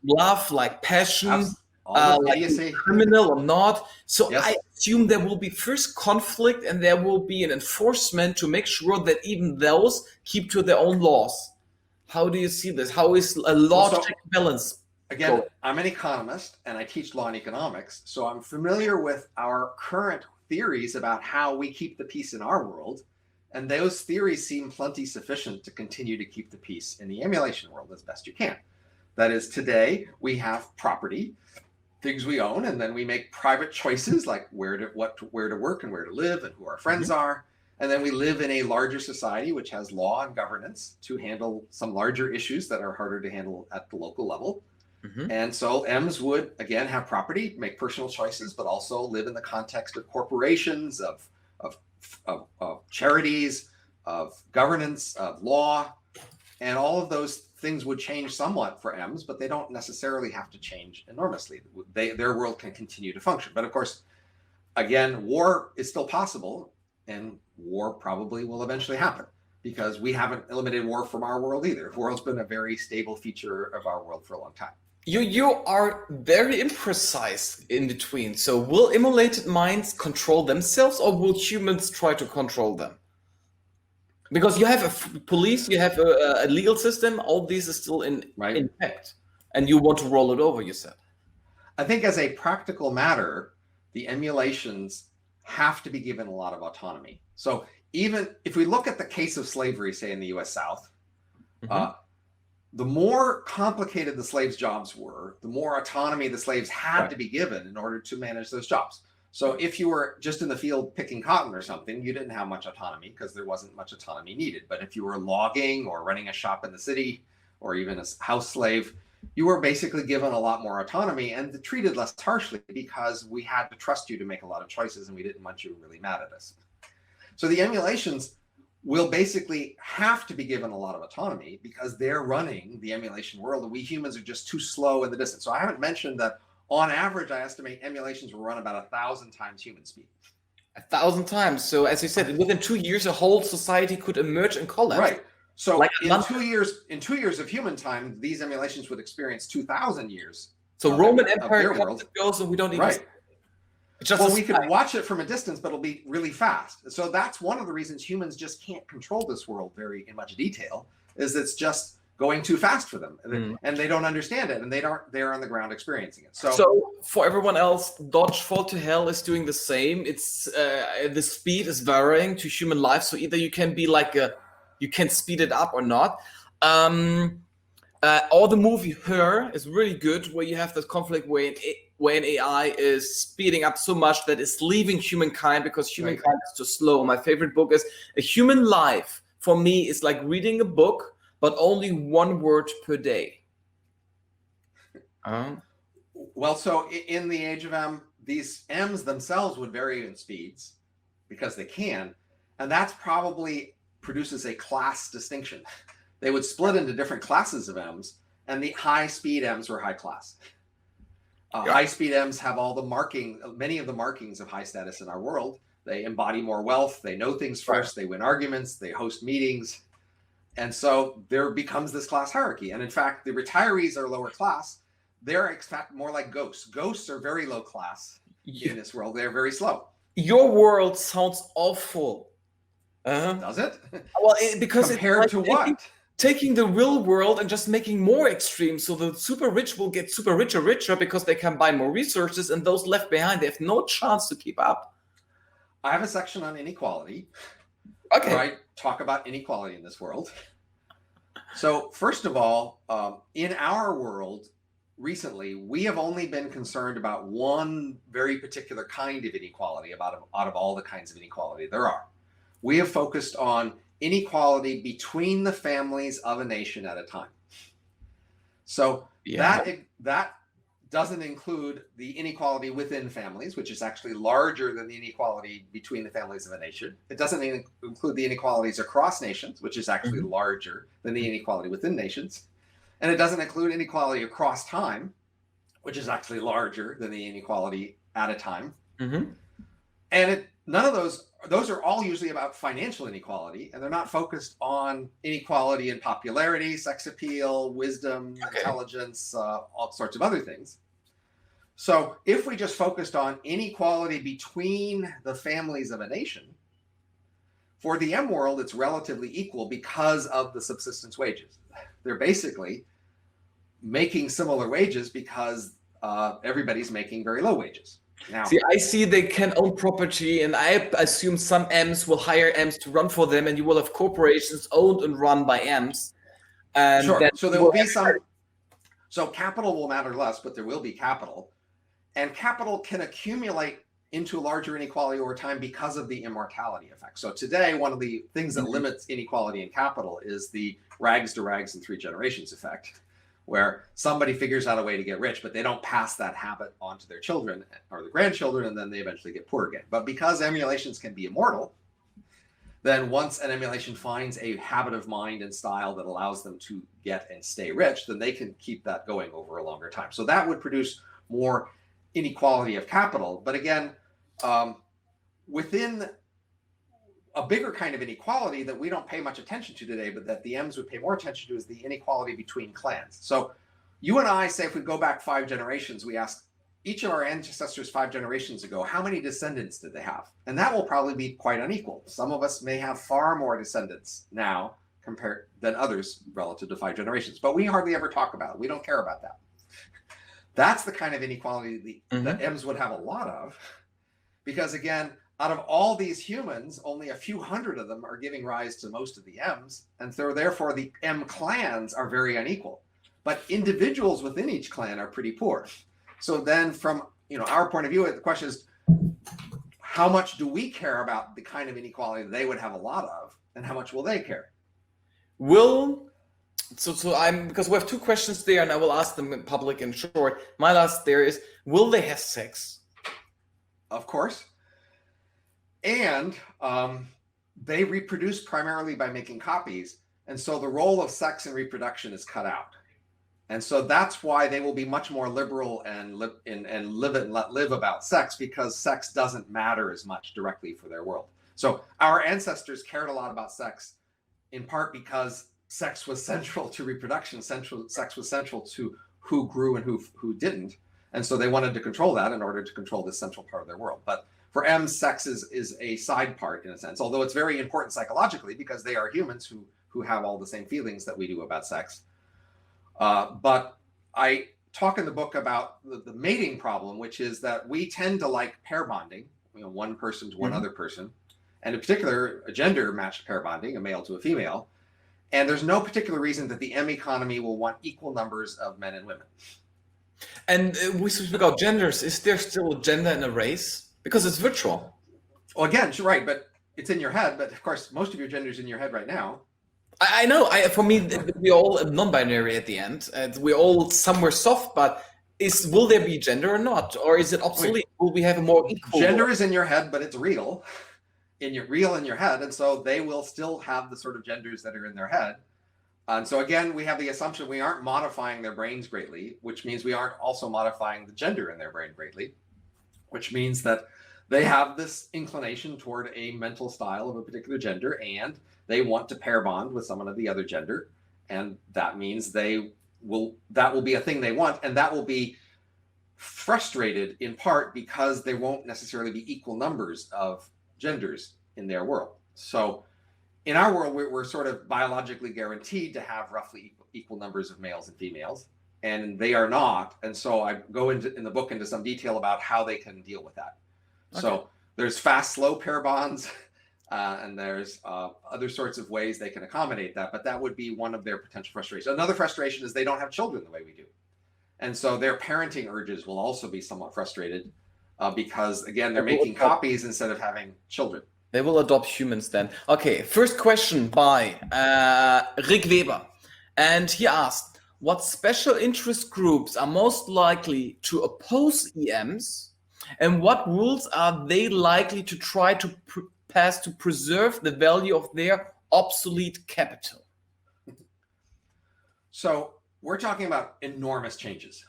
love, like passion, like criminal or not. So I assume there will be first conflict, and there will be an enforcement to make sure that even those keep to their own laws. How do you see this? How is a law check balance? Again, I'm an economist and I teach law and economics, so I'm familiar with our current theories about how we keep the peace in our world. And those theories seem plenty sufficient to continue to keep the peace in the emulation world as best you can. That is, today we have property, things we own, and then we make private choices like where to work and where to live and who our friends are. And then we live in a larger society which has law and governance to handle some larger issues that are harder to handle at the local level. And so M's would, again, have property, make personal choices, but also live in the context of corporations, of charities, of governance, of law. And all of those things would change somewhat for M's, but they don't necessarily have to change enormously. Their world can continue to function. But of course, again, war is still possible, and war probably will eventually happen, because we haven't eliminated war from our world either. War's been a very stable feature of our world for a long time. You are very imprecise in between. So will emulated minds control themselves, or will humans try to control them? Because you have a police, you have a legal system, all these is still intact, and you want to roll it over, you said. I think as a practical matter, the emulations have to be given a lot of autonomy. So even if we look at the case of slavery, say in the US South, the more complicated the slaves' jobs were, the more autonomy the slaves had to be given in order to manage those jobs. So if you were just in the field picking cotton or something, you didn't have much autonomy because there wasn't much autonomy needed. But if you were logging or running a shop in the city or even a house slave, you were basically given a lot more autonomy and treated less harshly because we had to trust you to make a lot of choices and we didn't want you really mad at us. So the emulations will basically have to be given a lot of autonomy because they're running the emulation world, and we humans are just too slow in the distance. So I haven't mentioned that on average, I estimate emulations will run about 1,000 times human speed. 1,000 times. So as you said, within 2 years, a whole society could emerge and collapse. Right. So like in 2 years of human time, these emulations would experience 2,000 years. So Roman Empire comes and goes, and we don't even. Right. Well, we can watch it from a distance, but it'll be really fast. So that's one of the reasons humans just can't control this world in much detail, is it's just going too fast for them, and they don't understand it, and they're on the ground experiencing it. So for everyone else, Dodgefall to Hell is doing the same. It's the speed is varying to human life, so either you can be you can speed it up or not. Or the movie Her is really good, where you have this conflict where an AI is speeding up so much that it's leaving humankind because humankind is too slow. My favorite book is A Human Life. For me, is like reading a book, but only 1 word per day. Well, so in the age of M, these M's themselves would vary in speeds because they can, and that's probably produces a class distinction. They would split into different classes of M's, and the high-speed M's were high class. High-speed M's have many of the markings of high status in our world. They embody more wealth, they know things first, they win arguments, they host meetings. And so there becomes this class hierarchy. And in fact, the retirees are lower class. They're in fact more like ghosts. Ghosts are very low class in this world. They're very slow. Your world sounds awful. Does it? Well, because compared to what? Taking the real world and just making more extreme. So the super rich will get super richer because they can buy more resources, and those left behind, they have no chance to keep up. I have a section on inequality. Okay. Where I talk about inequality in this world. So first of all, in our world, recently, we have only been concerned about one very particular kind of inequality out of all the kinds of inequality there are, we have focused on inequality between the families of a nation at a time. So that doesn't include the inequality within families, which is actually larger than the inequality between the families of a nation. It doesn't include the inequalities across nations, which is actually larger than the inequality within nations. And it doesn't include inequality across time, which is actually larger than the inequality at a time. And none of those are all usually about financial inequality, and they're not focused on inequality in popularity, sex appeal, wisdom, intelligence, all sorts of other things. So if we just focused on inequality between the families of a nation, for the M world, it's relatively equal because of the subsistence wages. They're basically making similar wages because everybody's making very low wages. Now, I see they can own property, and I assume some M's will hire M's to run for them, and you will have corporations owned and run by M's. And sure. So there will be some. So capital will matter less, but there will be capital, and capital can accumulate into larger inequality over time because of the immortality effect. So today, one of the things that limits inequality in capital is the rags to rags in 3 generations effect, where somebody figures out a way to get rich, but they don't pass that habit on to their children or the grandchildren, and then they eventually get poor again. But because emulations can be immortal, then once an emulation finds a habit of mind and style that allows them to get and stay rich, then they can keep that going over a longer time. So that would produce more inequality of capital. But again, within a bigger kind of inequality that we don't pay much attention to today, but that the M's would pay more attention to, is the inequality between clans. So you and I, say if we go back 5 generations, we ask each of our ancestors 5 generations ago, how many descendants did they have? And that will probably be quite unequal. Some of us may have far more descendants now compared than others relative to 5 generations, but we hardly ever talk about it. We don't care about that. That's the kind of inequality that M's would have a lot of, because again, out of all these humans, only a few hundred of them are giving rise to most of the M's, and so therefore the M clans are very unequal. But individuals within each clan are pretty poor. So then from our point of view, the question is, how much do we care about the kind of inequality they would have a lot of, and how much will they care? Because we have 2 questions there, and I will ask them in public and short. My last there is, will they have sex? Of course. And they reproduce primarily by making copies. And so the role of sex in reproduction is cut out. And so that's why they will be much more liberal and live and let live about sex, because sex doesn't matter as much directly for their world. So our ancestors cared a lot about sex, in part because sex was central to reproduction. Sex was central to who grew and who didn't. And so they wanted to control that in order to control this central part of their world. But for M's, sex is a side part in a sense, although it's very important psychologically because they are humans who have all the same feelings that we do about sex. But I talk in the book about the mating problem, which is that we tend to like pair bonding, one person to one other person, and in particular, a gender matched pair bonding, a male to a female. And there's no particular reason that the M economy will want equal numbers of men and women. And we speak about genders. Is there still gender in a race? Because it's virtual. Well, again, you're right, but it's in your head. But of course, most of your gender is in your head right now. I know. For me, we're all non-binary at the end. And we're all somewhere soft, but will there be gender or not? Or is it obsolete? Will we have a more equal? Gender is in your head, but it's real. In your head. And so they will still have the sort of genders that are in their head. And so again, we have the assumption we aren't modifying their brains greatly, which means we aren't also modifying the gender in their brain greatly, which means that they have this inclination toward a mental style of a particular gender, and they want to pair bond with someone of the other gender. And that means that will be a thing they want, and that will be frustrated in part because there won't necessarily be equal numbers of genders in their world. So in our world, we're sort of biologically guaranteed to have roughly equal numbers of males and females, and they are not. And so I go in the book into some detail about how they can deal with that. Okay. So there's fast, slow pair bonds, and there's other sorts of ways they can accommodate that, but that would be one of their potential frustrations. Another frustration is they don't have children the way we do. And so their parenting urges will also be somewhat frustrated because, again, they're making copies instead of having children. They will adopt humans then. Okay, first question by Rick Weber. And he asked, what special interest groups are most likely to oppose EMs? And what rules are they likely to try to pass to preserve the value of their obsolete capital? So we're talking about enormous changes,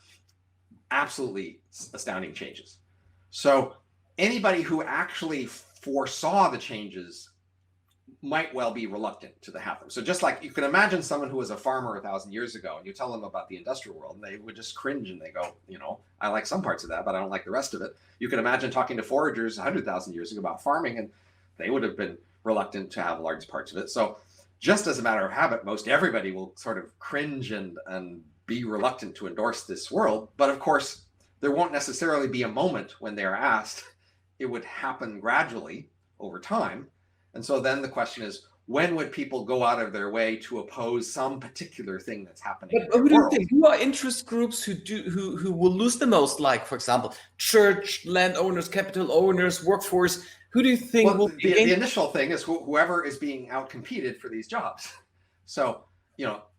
absolutely astounding changes. So anybody who actually foresaw the changes might well be reluctant to have them. So just like you can imagine someone who was a farmer 1,000 years ago and you tell them about the industrial world and they would just cringe and they go, I like some parts of that, but I don't like the rest of it. You can imagine talking to foragers 100,000 years ago about farming and they would have been reluctant to have large parts of it. So just as a matter of habit, most everybody will sort of cringe and be reluctant to endorse this world. But of course, there won't necessarily be a moment when they're asked. It would happen gradually over time. And so then the question is, when would people go out of their way to oppose some particular thing that's happening in the who do you world? think? Who are interest groups who will lose the most? Like, for example, church, landowners, capital owners, workforce. Who do you think will be the initial thing is whoever is being outcompeted for these jobs. So,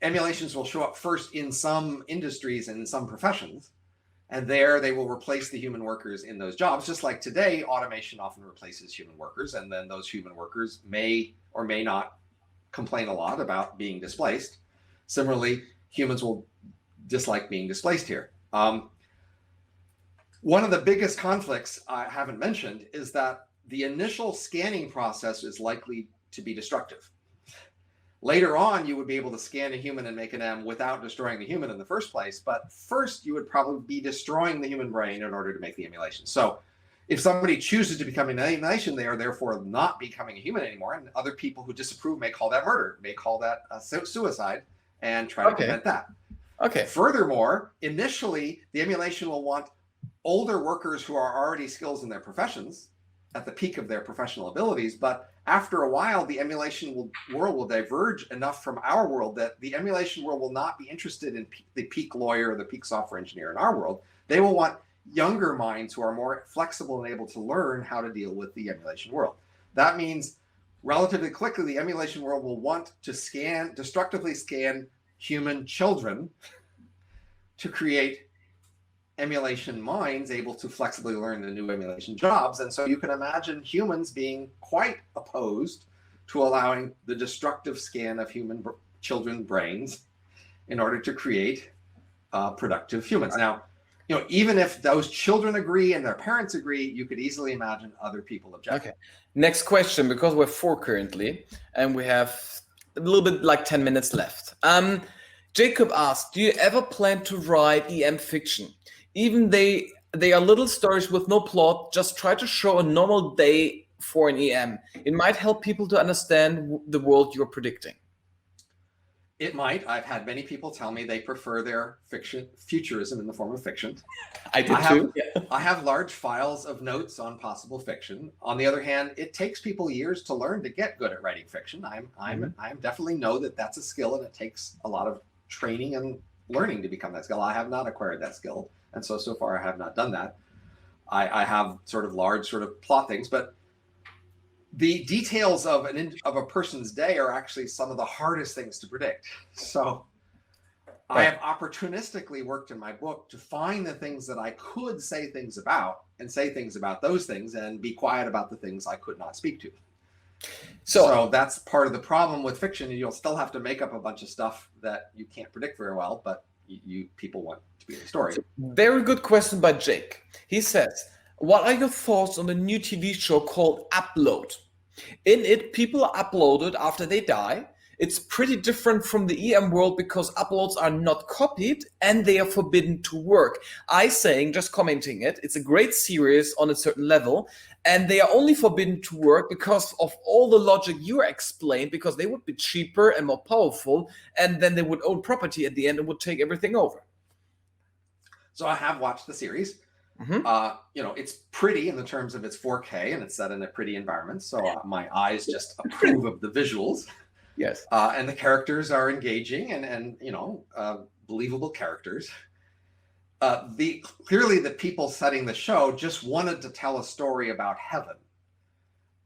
emulations will show up first in some industries and in some professions. And there they will replace the human workers in those jobs. Just like today, automation often replaces human workers. And then those human workers may or may not complain a lot about being displaced. Similarly, humans will dislike being displaced here. One of the biggest conflicts I haven't mentioned is that the initial scanning process is likely to be destructive. Later on, you would be able to scan a human and make an M without destroying the human in the first place. But first, you would probably be destroying the human brain in order to make the emulation. So if somebody chooses to become an emulation, they are therefore not becoming a human anymore. And other people who disapprove may call that murder, may call that suicide, and try to prevent that. Okay. Furthermore, initially, the emulation will want older workers who are already skilled in their professions at the peak of their professional abilities. But after a while, the emulation world will diverge enough from our world that the emulation world will not be interested in the peak lawyer or the peak software engineer in our world. They will want younger minds who are more flexible and able to learn how to deal with the emulation world. That means relatively quickly, the emulation world will want to destructively scan human children to create emulation minds able to flexibly learn the new emulation jobs. And so you can imagine humans being quite opposed to allowing the destructive scan of human children brains in order to create productive humans. Now, even if those children agree and their parents agree, you could easily imagine other people object. Okay. Next question, because we're 4 currently, and we have a little bit like 10 minutes left. Jacob asked, do you ever plan to write EM fiction? Even they are little stories with no plot, just try to show a normal day for an EM. It might help people to understand the world you're predicting. It might. I've had many people tell me they prefer their futurism in the form of fiction. I did too. I have large files of notes on possible fiction. On the other hand, it takes people years to learn to get good at writing fiction. I definitely know that that's a skill and it takes a lot of training and learning to become that skill. I have not acquired that skill. And so far I have not done that. I have sort of large sort of plot things, but the details of a person's day are actually some of the hardest things to predict. So I have opportunistically worked in my book to find the things that I could say things about and say things about those things and be quiet about the things I could not speak to. So that's part of the problem with fiction. You'll still have to make up a bunch of stuff that you can't predict very well, but people want to be in the story. Very good question by Jake. He says, what are your thoughts on the new TV show called Upload? In it, people are uploaded after they die. It's pretty different from the EM world because uploads are not copied and they are forbidden to work. Just commenting it, it's a great series on a certain level, and they are only forbidden to work because of all the logic you explained, because they would be cheaper and more powerful, and then they would own property at the end and would take everything over. So I have watched the series. It's pretty in the terms of its 4K and it's set in a pretty environment. So my eyes just approve of the visuals. Yes. And the characters are engaging and believable characters. Clearly the people setting the show just wanted to tell a story about heaven.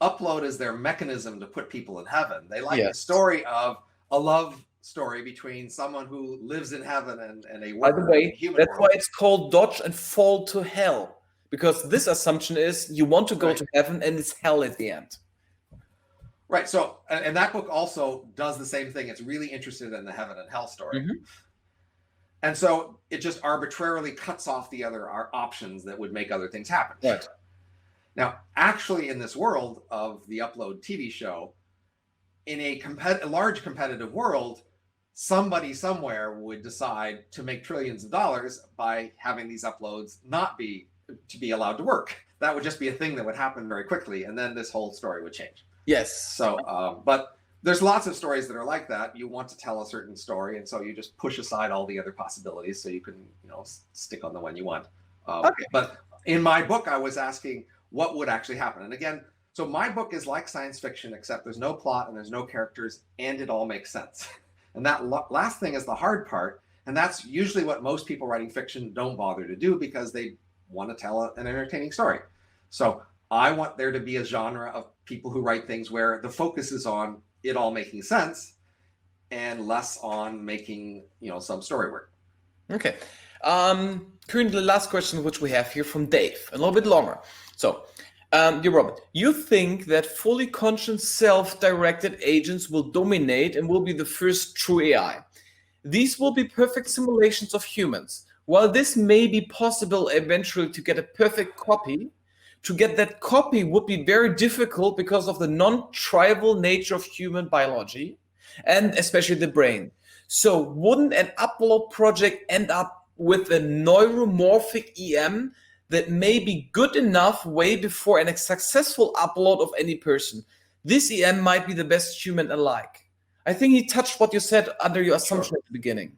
upload is their mechanism to put people in heaven. They like the Yes. story of a love story between someone who lives in heaven and a By the worker in a way, human that's why world. it's called dodge and fall to hell, because this assumption is you want to go Right. to heaven and it's hell at the end. Right. So, and that book also does the same thing. It's really interested in the heaven and hell story. Mhm. And so it just arbitrarily cuts off the other options that would make other things happen. Right. Now, actually, in this world of the Upload TV show, in a large competitive world, somebody somewhere would decide to make trillions of dollars by having these uploads not be allowed to work. That would just be a thing that would happen very quickly, and then this whole story would change. Yes. So, but there's lots of stories that are like that. You want to tell a certain story, and so you just push aside all the other possibilities so you can, stick on the one you want. Okay. But in my book, I was asking what would actually happen. And again, so my book is like science fiction, except there's no plot and there's no characters, and it all makes sense. And that last thing is the hard part. And that's usually what most people writing fiction don't bother to do, because they want to tell an entertaining story. So I want there to be a genre of people who write things where the focus is on it all making sense and less on making, some story work. Okay. Currently, the last question which we have here from Dave, a little bit longer. So, dear Robert, you think that fully conscious self-directed agents will dominate and will be the first true AI. These will be perfect simulations of humans. While this may be possible eventually to get a perfect copy, to get that copy would be very difficult because of the non-trivial nature of human biology and especially the brain. So wouldn't an upload project end up with a neuromorphic EM that may be good enough way before a successful upload of any person? This EM might be the best human alike. I think he touched what you said under your assumption at the beginning.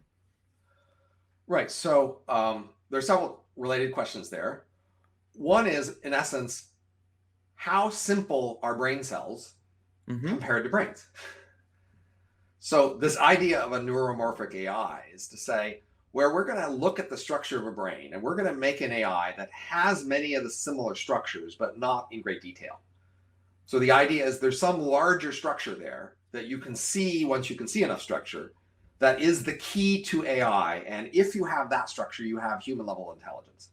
Right. So there's several related questions there. One is, in essence, how simple are brain cells compared to brains? So this idea of a neuromorphic AI is to say, where we're going to look at the structure of a brain and we're going to make an AI that has many of the similar structures, but not in great detail. So the idea is there's some larger structure there that you can see once you can see enough structure that is the key to AI. And if you have that structure, you have human level intelligence.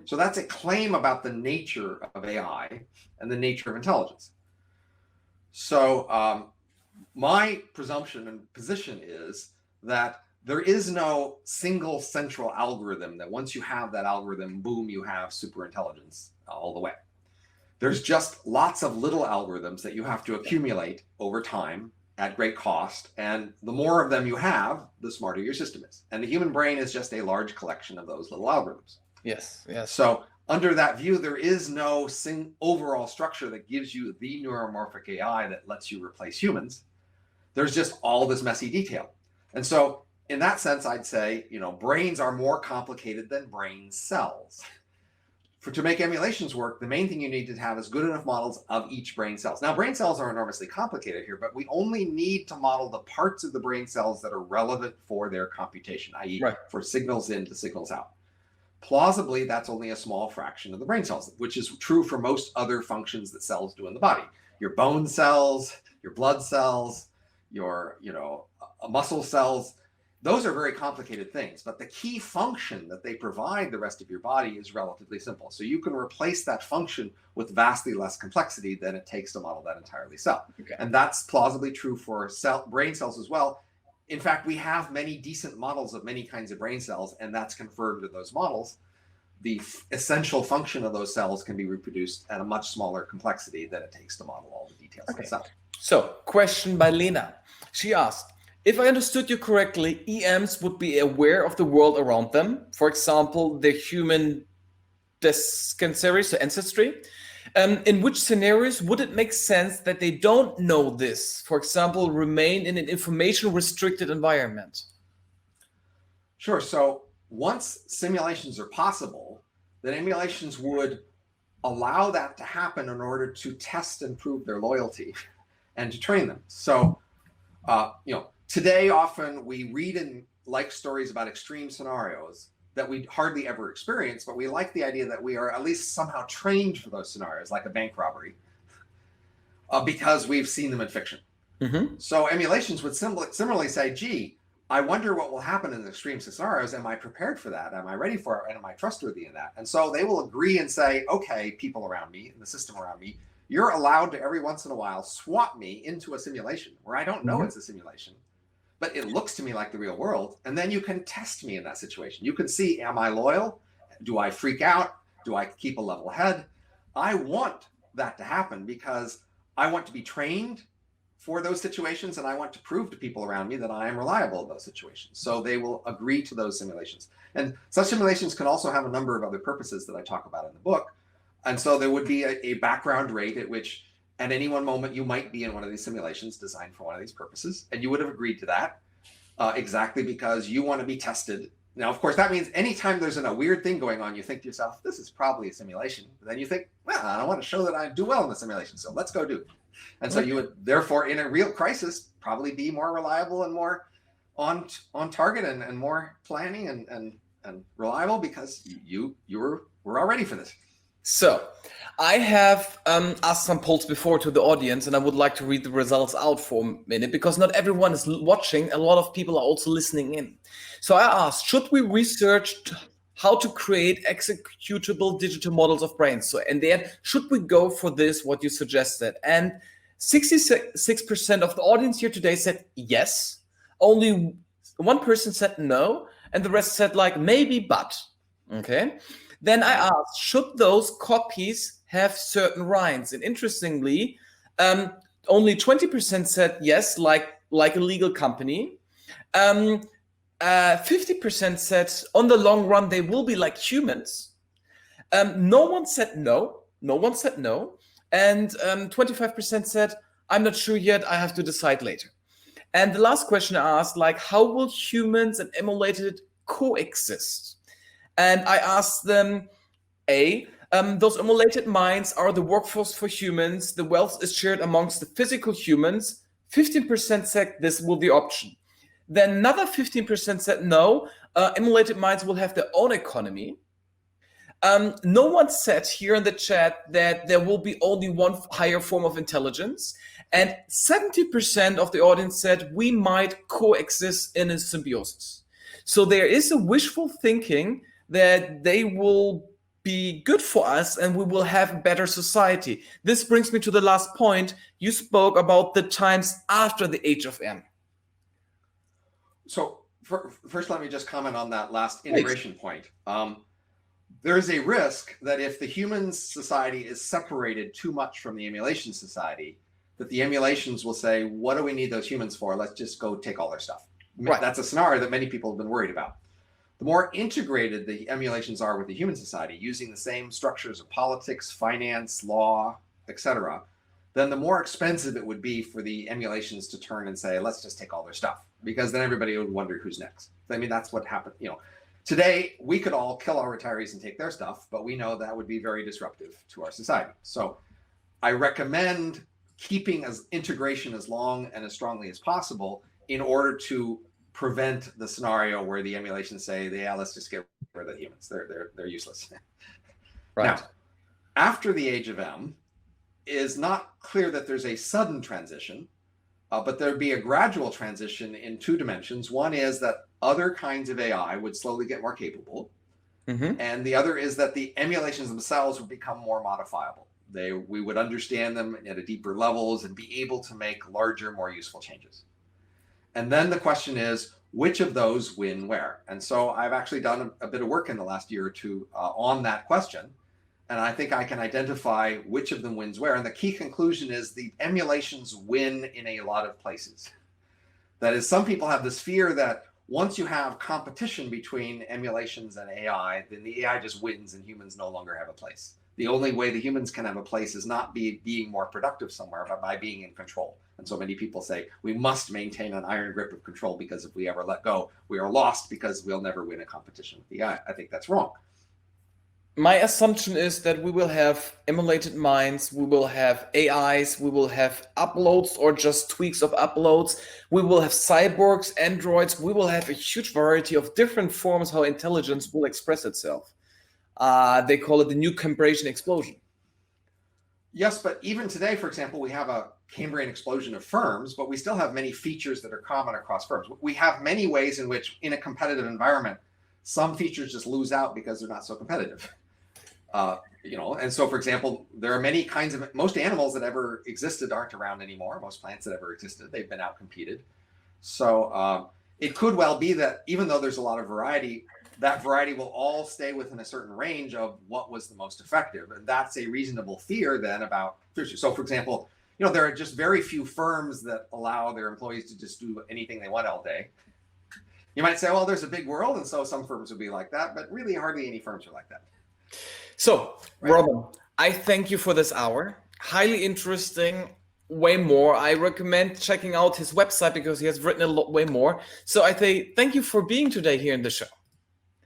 So that's a claim about the nature of AI and the nature of intelligence. So my presumption and position is that there is no single central algorithm that once you have that algorithm, boom, you have super intelligence all the way. There's just lots of little algorithms that you have to accumulate over time at great cost. And the more of them you have, the smarter your system is. And the human brain is just a large collection of those little algorithms. Yes. So under that view, there is no overall structure that gives you the neuromorphic AI that lets you replace humans. There's just all this messy detail. And so in that sense, I'd say, brains are more complicated than brain cells. To make emulations work, the main thing you need to have is good enough models of each brain cells. Now, brain cells are enormously complicated here, but we only need to model the parts of the brain cells that are relevant for their computation, i.e. for signals in to signals out. Plausibly, that's only a small fraction of the brain cells, which is true for most other functions that cells do in the body. Your bone cells, your blood cells, your muscle cells, those are very complicated things, but the key function that they provide the rest of your body is relatively simple. So you can replace that function with vastly less complexity than it takes to model that entirely cell. And that's plausibly true for brain cells as well. In fact, we have many decent models of many kinds of brain cells, and that's confirmed in those models. The essential function of those cells can be reproduced at a much smaller complexity than it takes to model all the details of the cell. So, question by Lena. She asked, if I understood you correctly, EMs would be aware of the world around them, for example, their human descendants, so ancestry. In which scenarios would it make sense that they don't know this? For example, remain in an information-restricted environment? Sure. So once simulations are possible, then emulations would allow that to happen in order to test and prove their loyalty and to train them. So, today often we read and like stories about extreme scenarios that we hardly ever experience, but we like the idea that we are at least somehow trained for those scenarios, like a bank robbery. because we've seen them in fiction. So emulations would similarly say, gee, I wonder what will happen in the extreme scenarios. Am I prepared for that? Am I ready for it? And am I trustworthy in that? And so they will agree and say, okay, people around me and the system around me, you're allowed to every once in a while swap me into a simulation where I don't know it's a simulation, but it looks to me like the real world. And then you can test me in that situation. You can see, am I loyal? Do I freak out? Do I keep a level head? I want that to happen because I want to be trained for those situations, and I want to prove to people around me that I am reliable in those situations. So they will agree to those simulations. And such simulations can also have a number of other purposes that I talk about in the book. And so there would be a background rate at which at any one moment you might be in one of these simulations designed for one of these purposes, and you would have agreed to that exactly because you want to be tested. Now, of course, that means anytime there's a weird thing going on, you think to yourself, this is probably a simulation. But then you think, well, I want to show that I do well in the simulation, so let's go do it. And so you would therefore, in a real crisis, probably be more reliable and more on target and more planning and reliable because you were all ready for this. So I have asked some polls before to the audience, and I would like to read the results out for a minute because not everyone is watching. A lot of people are also listening in. So I asked, should we research how to create executable digital models of brains? So, and then should we go for this, what you suggested? And 66% of the audience here today said yes. Only one person said no, and the rest said like maybe, but. Okay. Then I asked, should those copies have certain rights? And interestingly, only 20% said yes, like a legal company. 50% said on the long run they will be like humans. No one said no. No one said no. And 25% said, I'm not sure yet, I have to decide later. And the last question I asked, like, how will humans and emulated coexist? And I asked them, those emulated minds are the workforce for humans. The wealth is shared amongst the physical humans. 15% said this will be the option. Then another 15% said no, emulated minds will have their own economy. No one said here in the chat that there will be only one higher form of intelligence. And 70% of the audience said we might coexist in a symbiosis. So there is a wishful thinking that they will be good for us and we will have a better society. This brings me to the last point. You spoke about the times after the age of M. So first, let me just comment on that last integration point. There is a risk that if the human society is separated too much from the emulation society, that the emulations will say, what do we need those humans for? Let's just go take all their stuff. Right. That's a scenario that many people have been worried about. The more integrated the emulations are with the human society, using the same structures of politics, finance, law, etc., then the more expensive it would be for the emulations to turn and say, let's just take all their stuff, because then everybody would wonder who's next. I mean, that's what happened. You know, today we could all kill our retirees and take their stuff, but we know that would be very disruptive to our society. So I recommend keeping as integration as long and as strongly as possible in order to prevent the scenario where the emulations say, yeah, let's just get rid of the humans. They're useless. Right. Now, after the age of M, is not clear that there's a sudden transition, but there'd be a gradual transition in two dimensions. One is that other kinds of AI would slowly get more capable. And the other is that the emulations themselves would become more modifiable. We would understand them at a deeper levels and be able to make larger, more useful changes. And then the question is, which of those win where? And so I've actually done a bit of work in the last year or two on that question. And I think I can identify which of them wins where. And the key conclusion is the emulations win in a lot of places. That is, some people have this fear that once you have competition between emulations and AI, then the AI just wins and humans no longer have a place. The only way the humans can have a place is not being more productive somewhere, but by being in control. And so many people say we must maintain an iron grip of control, because if we ever let go, we are lost because we'll never win a competition with the AI. I think that's wrong. My assumption is that we will have emulated minds, we will have AIs, we will have uploads or just tweaks of uploads, we will have cyborgs, androids, we will have a huge variety of different forms how intelligence will express itself. They call it the new Cambrian explosion. Yes, but even today, for example, we have a Cambrian explosion of firms, but we still have many features that are common across firms. We have many ways in which, in a competitive environment, some features just lose out because they're not so competitive. And so, for example, there are many kinds of, most animals that ever existed aren't around anymore. Most plants that ever existed, they've been outcompeted. So it could well be that even though there's a lot of variety, that variety will all stay within a certain range of what was the most effective. And that's a reasonable fear then about features. So, for example, there are just very few firms that allow their employees to just do anything they want all day. You might say, well, there's a big world, and so some firms would be like that, but really hardly any firms are like that. So, Right. Robin, I thank you for this hour. Highly interesting, way more. I recommend checking out his website because he has written a lot, way more. So I say thank you for being today here in the show.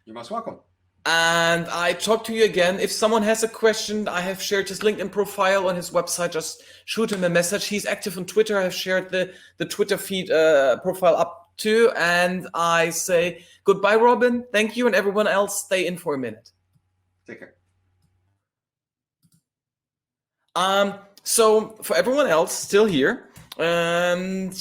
You're most welcome. And I talk to you again. If someone has a question, I have shared his LinkedIn profile on his website. Just shoot him a message. He's active on Twitter. I have shared the Twitter feed profile up too. And I say goodbye, Robin. Thank you. And everyone else, stay in for a minute. Take care. So for everyone else still here, and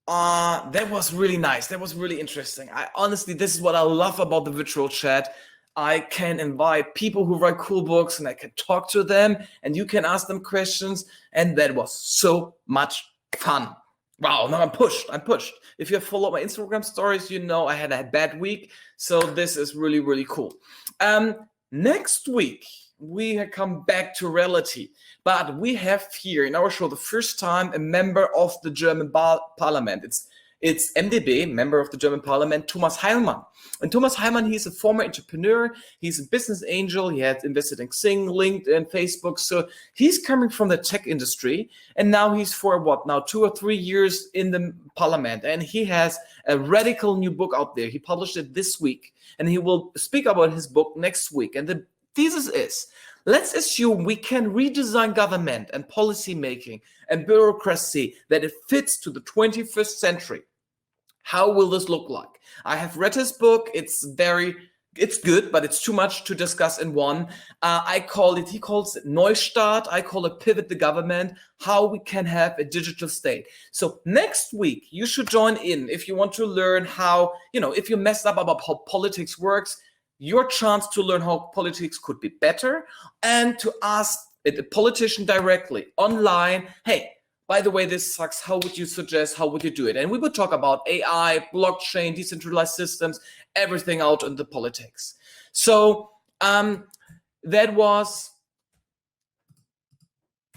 that was really nice. That was really interesting. Honestly, this is what I love about the virtual chat. I can invite people who write cool books and I can talk to them and you can ask them questions. And that was so much fun. Wow, now I'm pushed. If you have followed my Instagram stories, I had a bad week. So this is really, really cool. Next week, we come back to reality. But we have here in our show the first time a member of the German parliament. It's MdB, member of the German parliament, Thomas Heilmann. And Thomas Heilmann, he's a former entrepreneur. He's a business angel. He had invested in Xing, LinkedIn, Facebook. So he's coming from the tech industry. And now he's for 2 or 3 years in the parliament. And he has a radical new book out there. He published it this week. And he will speak about his book next week. And the thesis is, let's assume we can redesign government and policy making and bureaucracy that it fits to the 21st century. How will this look like? I have read his book. It's good, but it's too much to discuss in one. He calls it Neustart. I call it Pivot the Government, how we can have a digital state. So next week, you should join in if you want to learn how, if you messed up about how politics works, your chance to learn how politics could be better and to ask a politician directly online, hey, by the way, this sucks. How would you suggest? How would you do it? And we would talk about AI, blockchain, decentralized systems, everything out in the politics. So that was,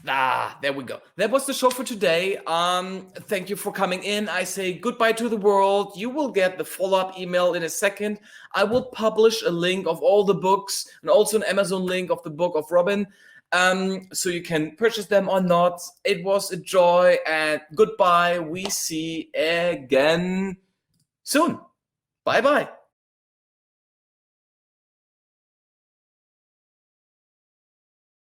there we go. That was the show for today. Thank you for coming in. I say goodbye to the world. You will get the follow-up email in a second. I will publish a link of all the books and also an Amazon link of the book of Robin. So you can purchase them or not. It was a joy and goodbye. We see again soon. Bye-bye.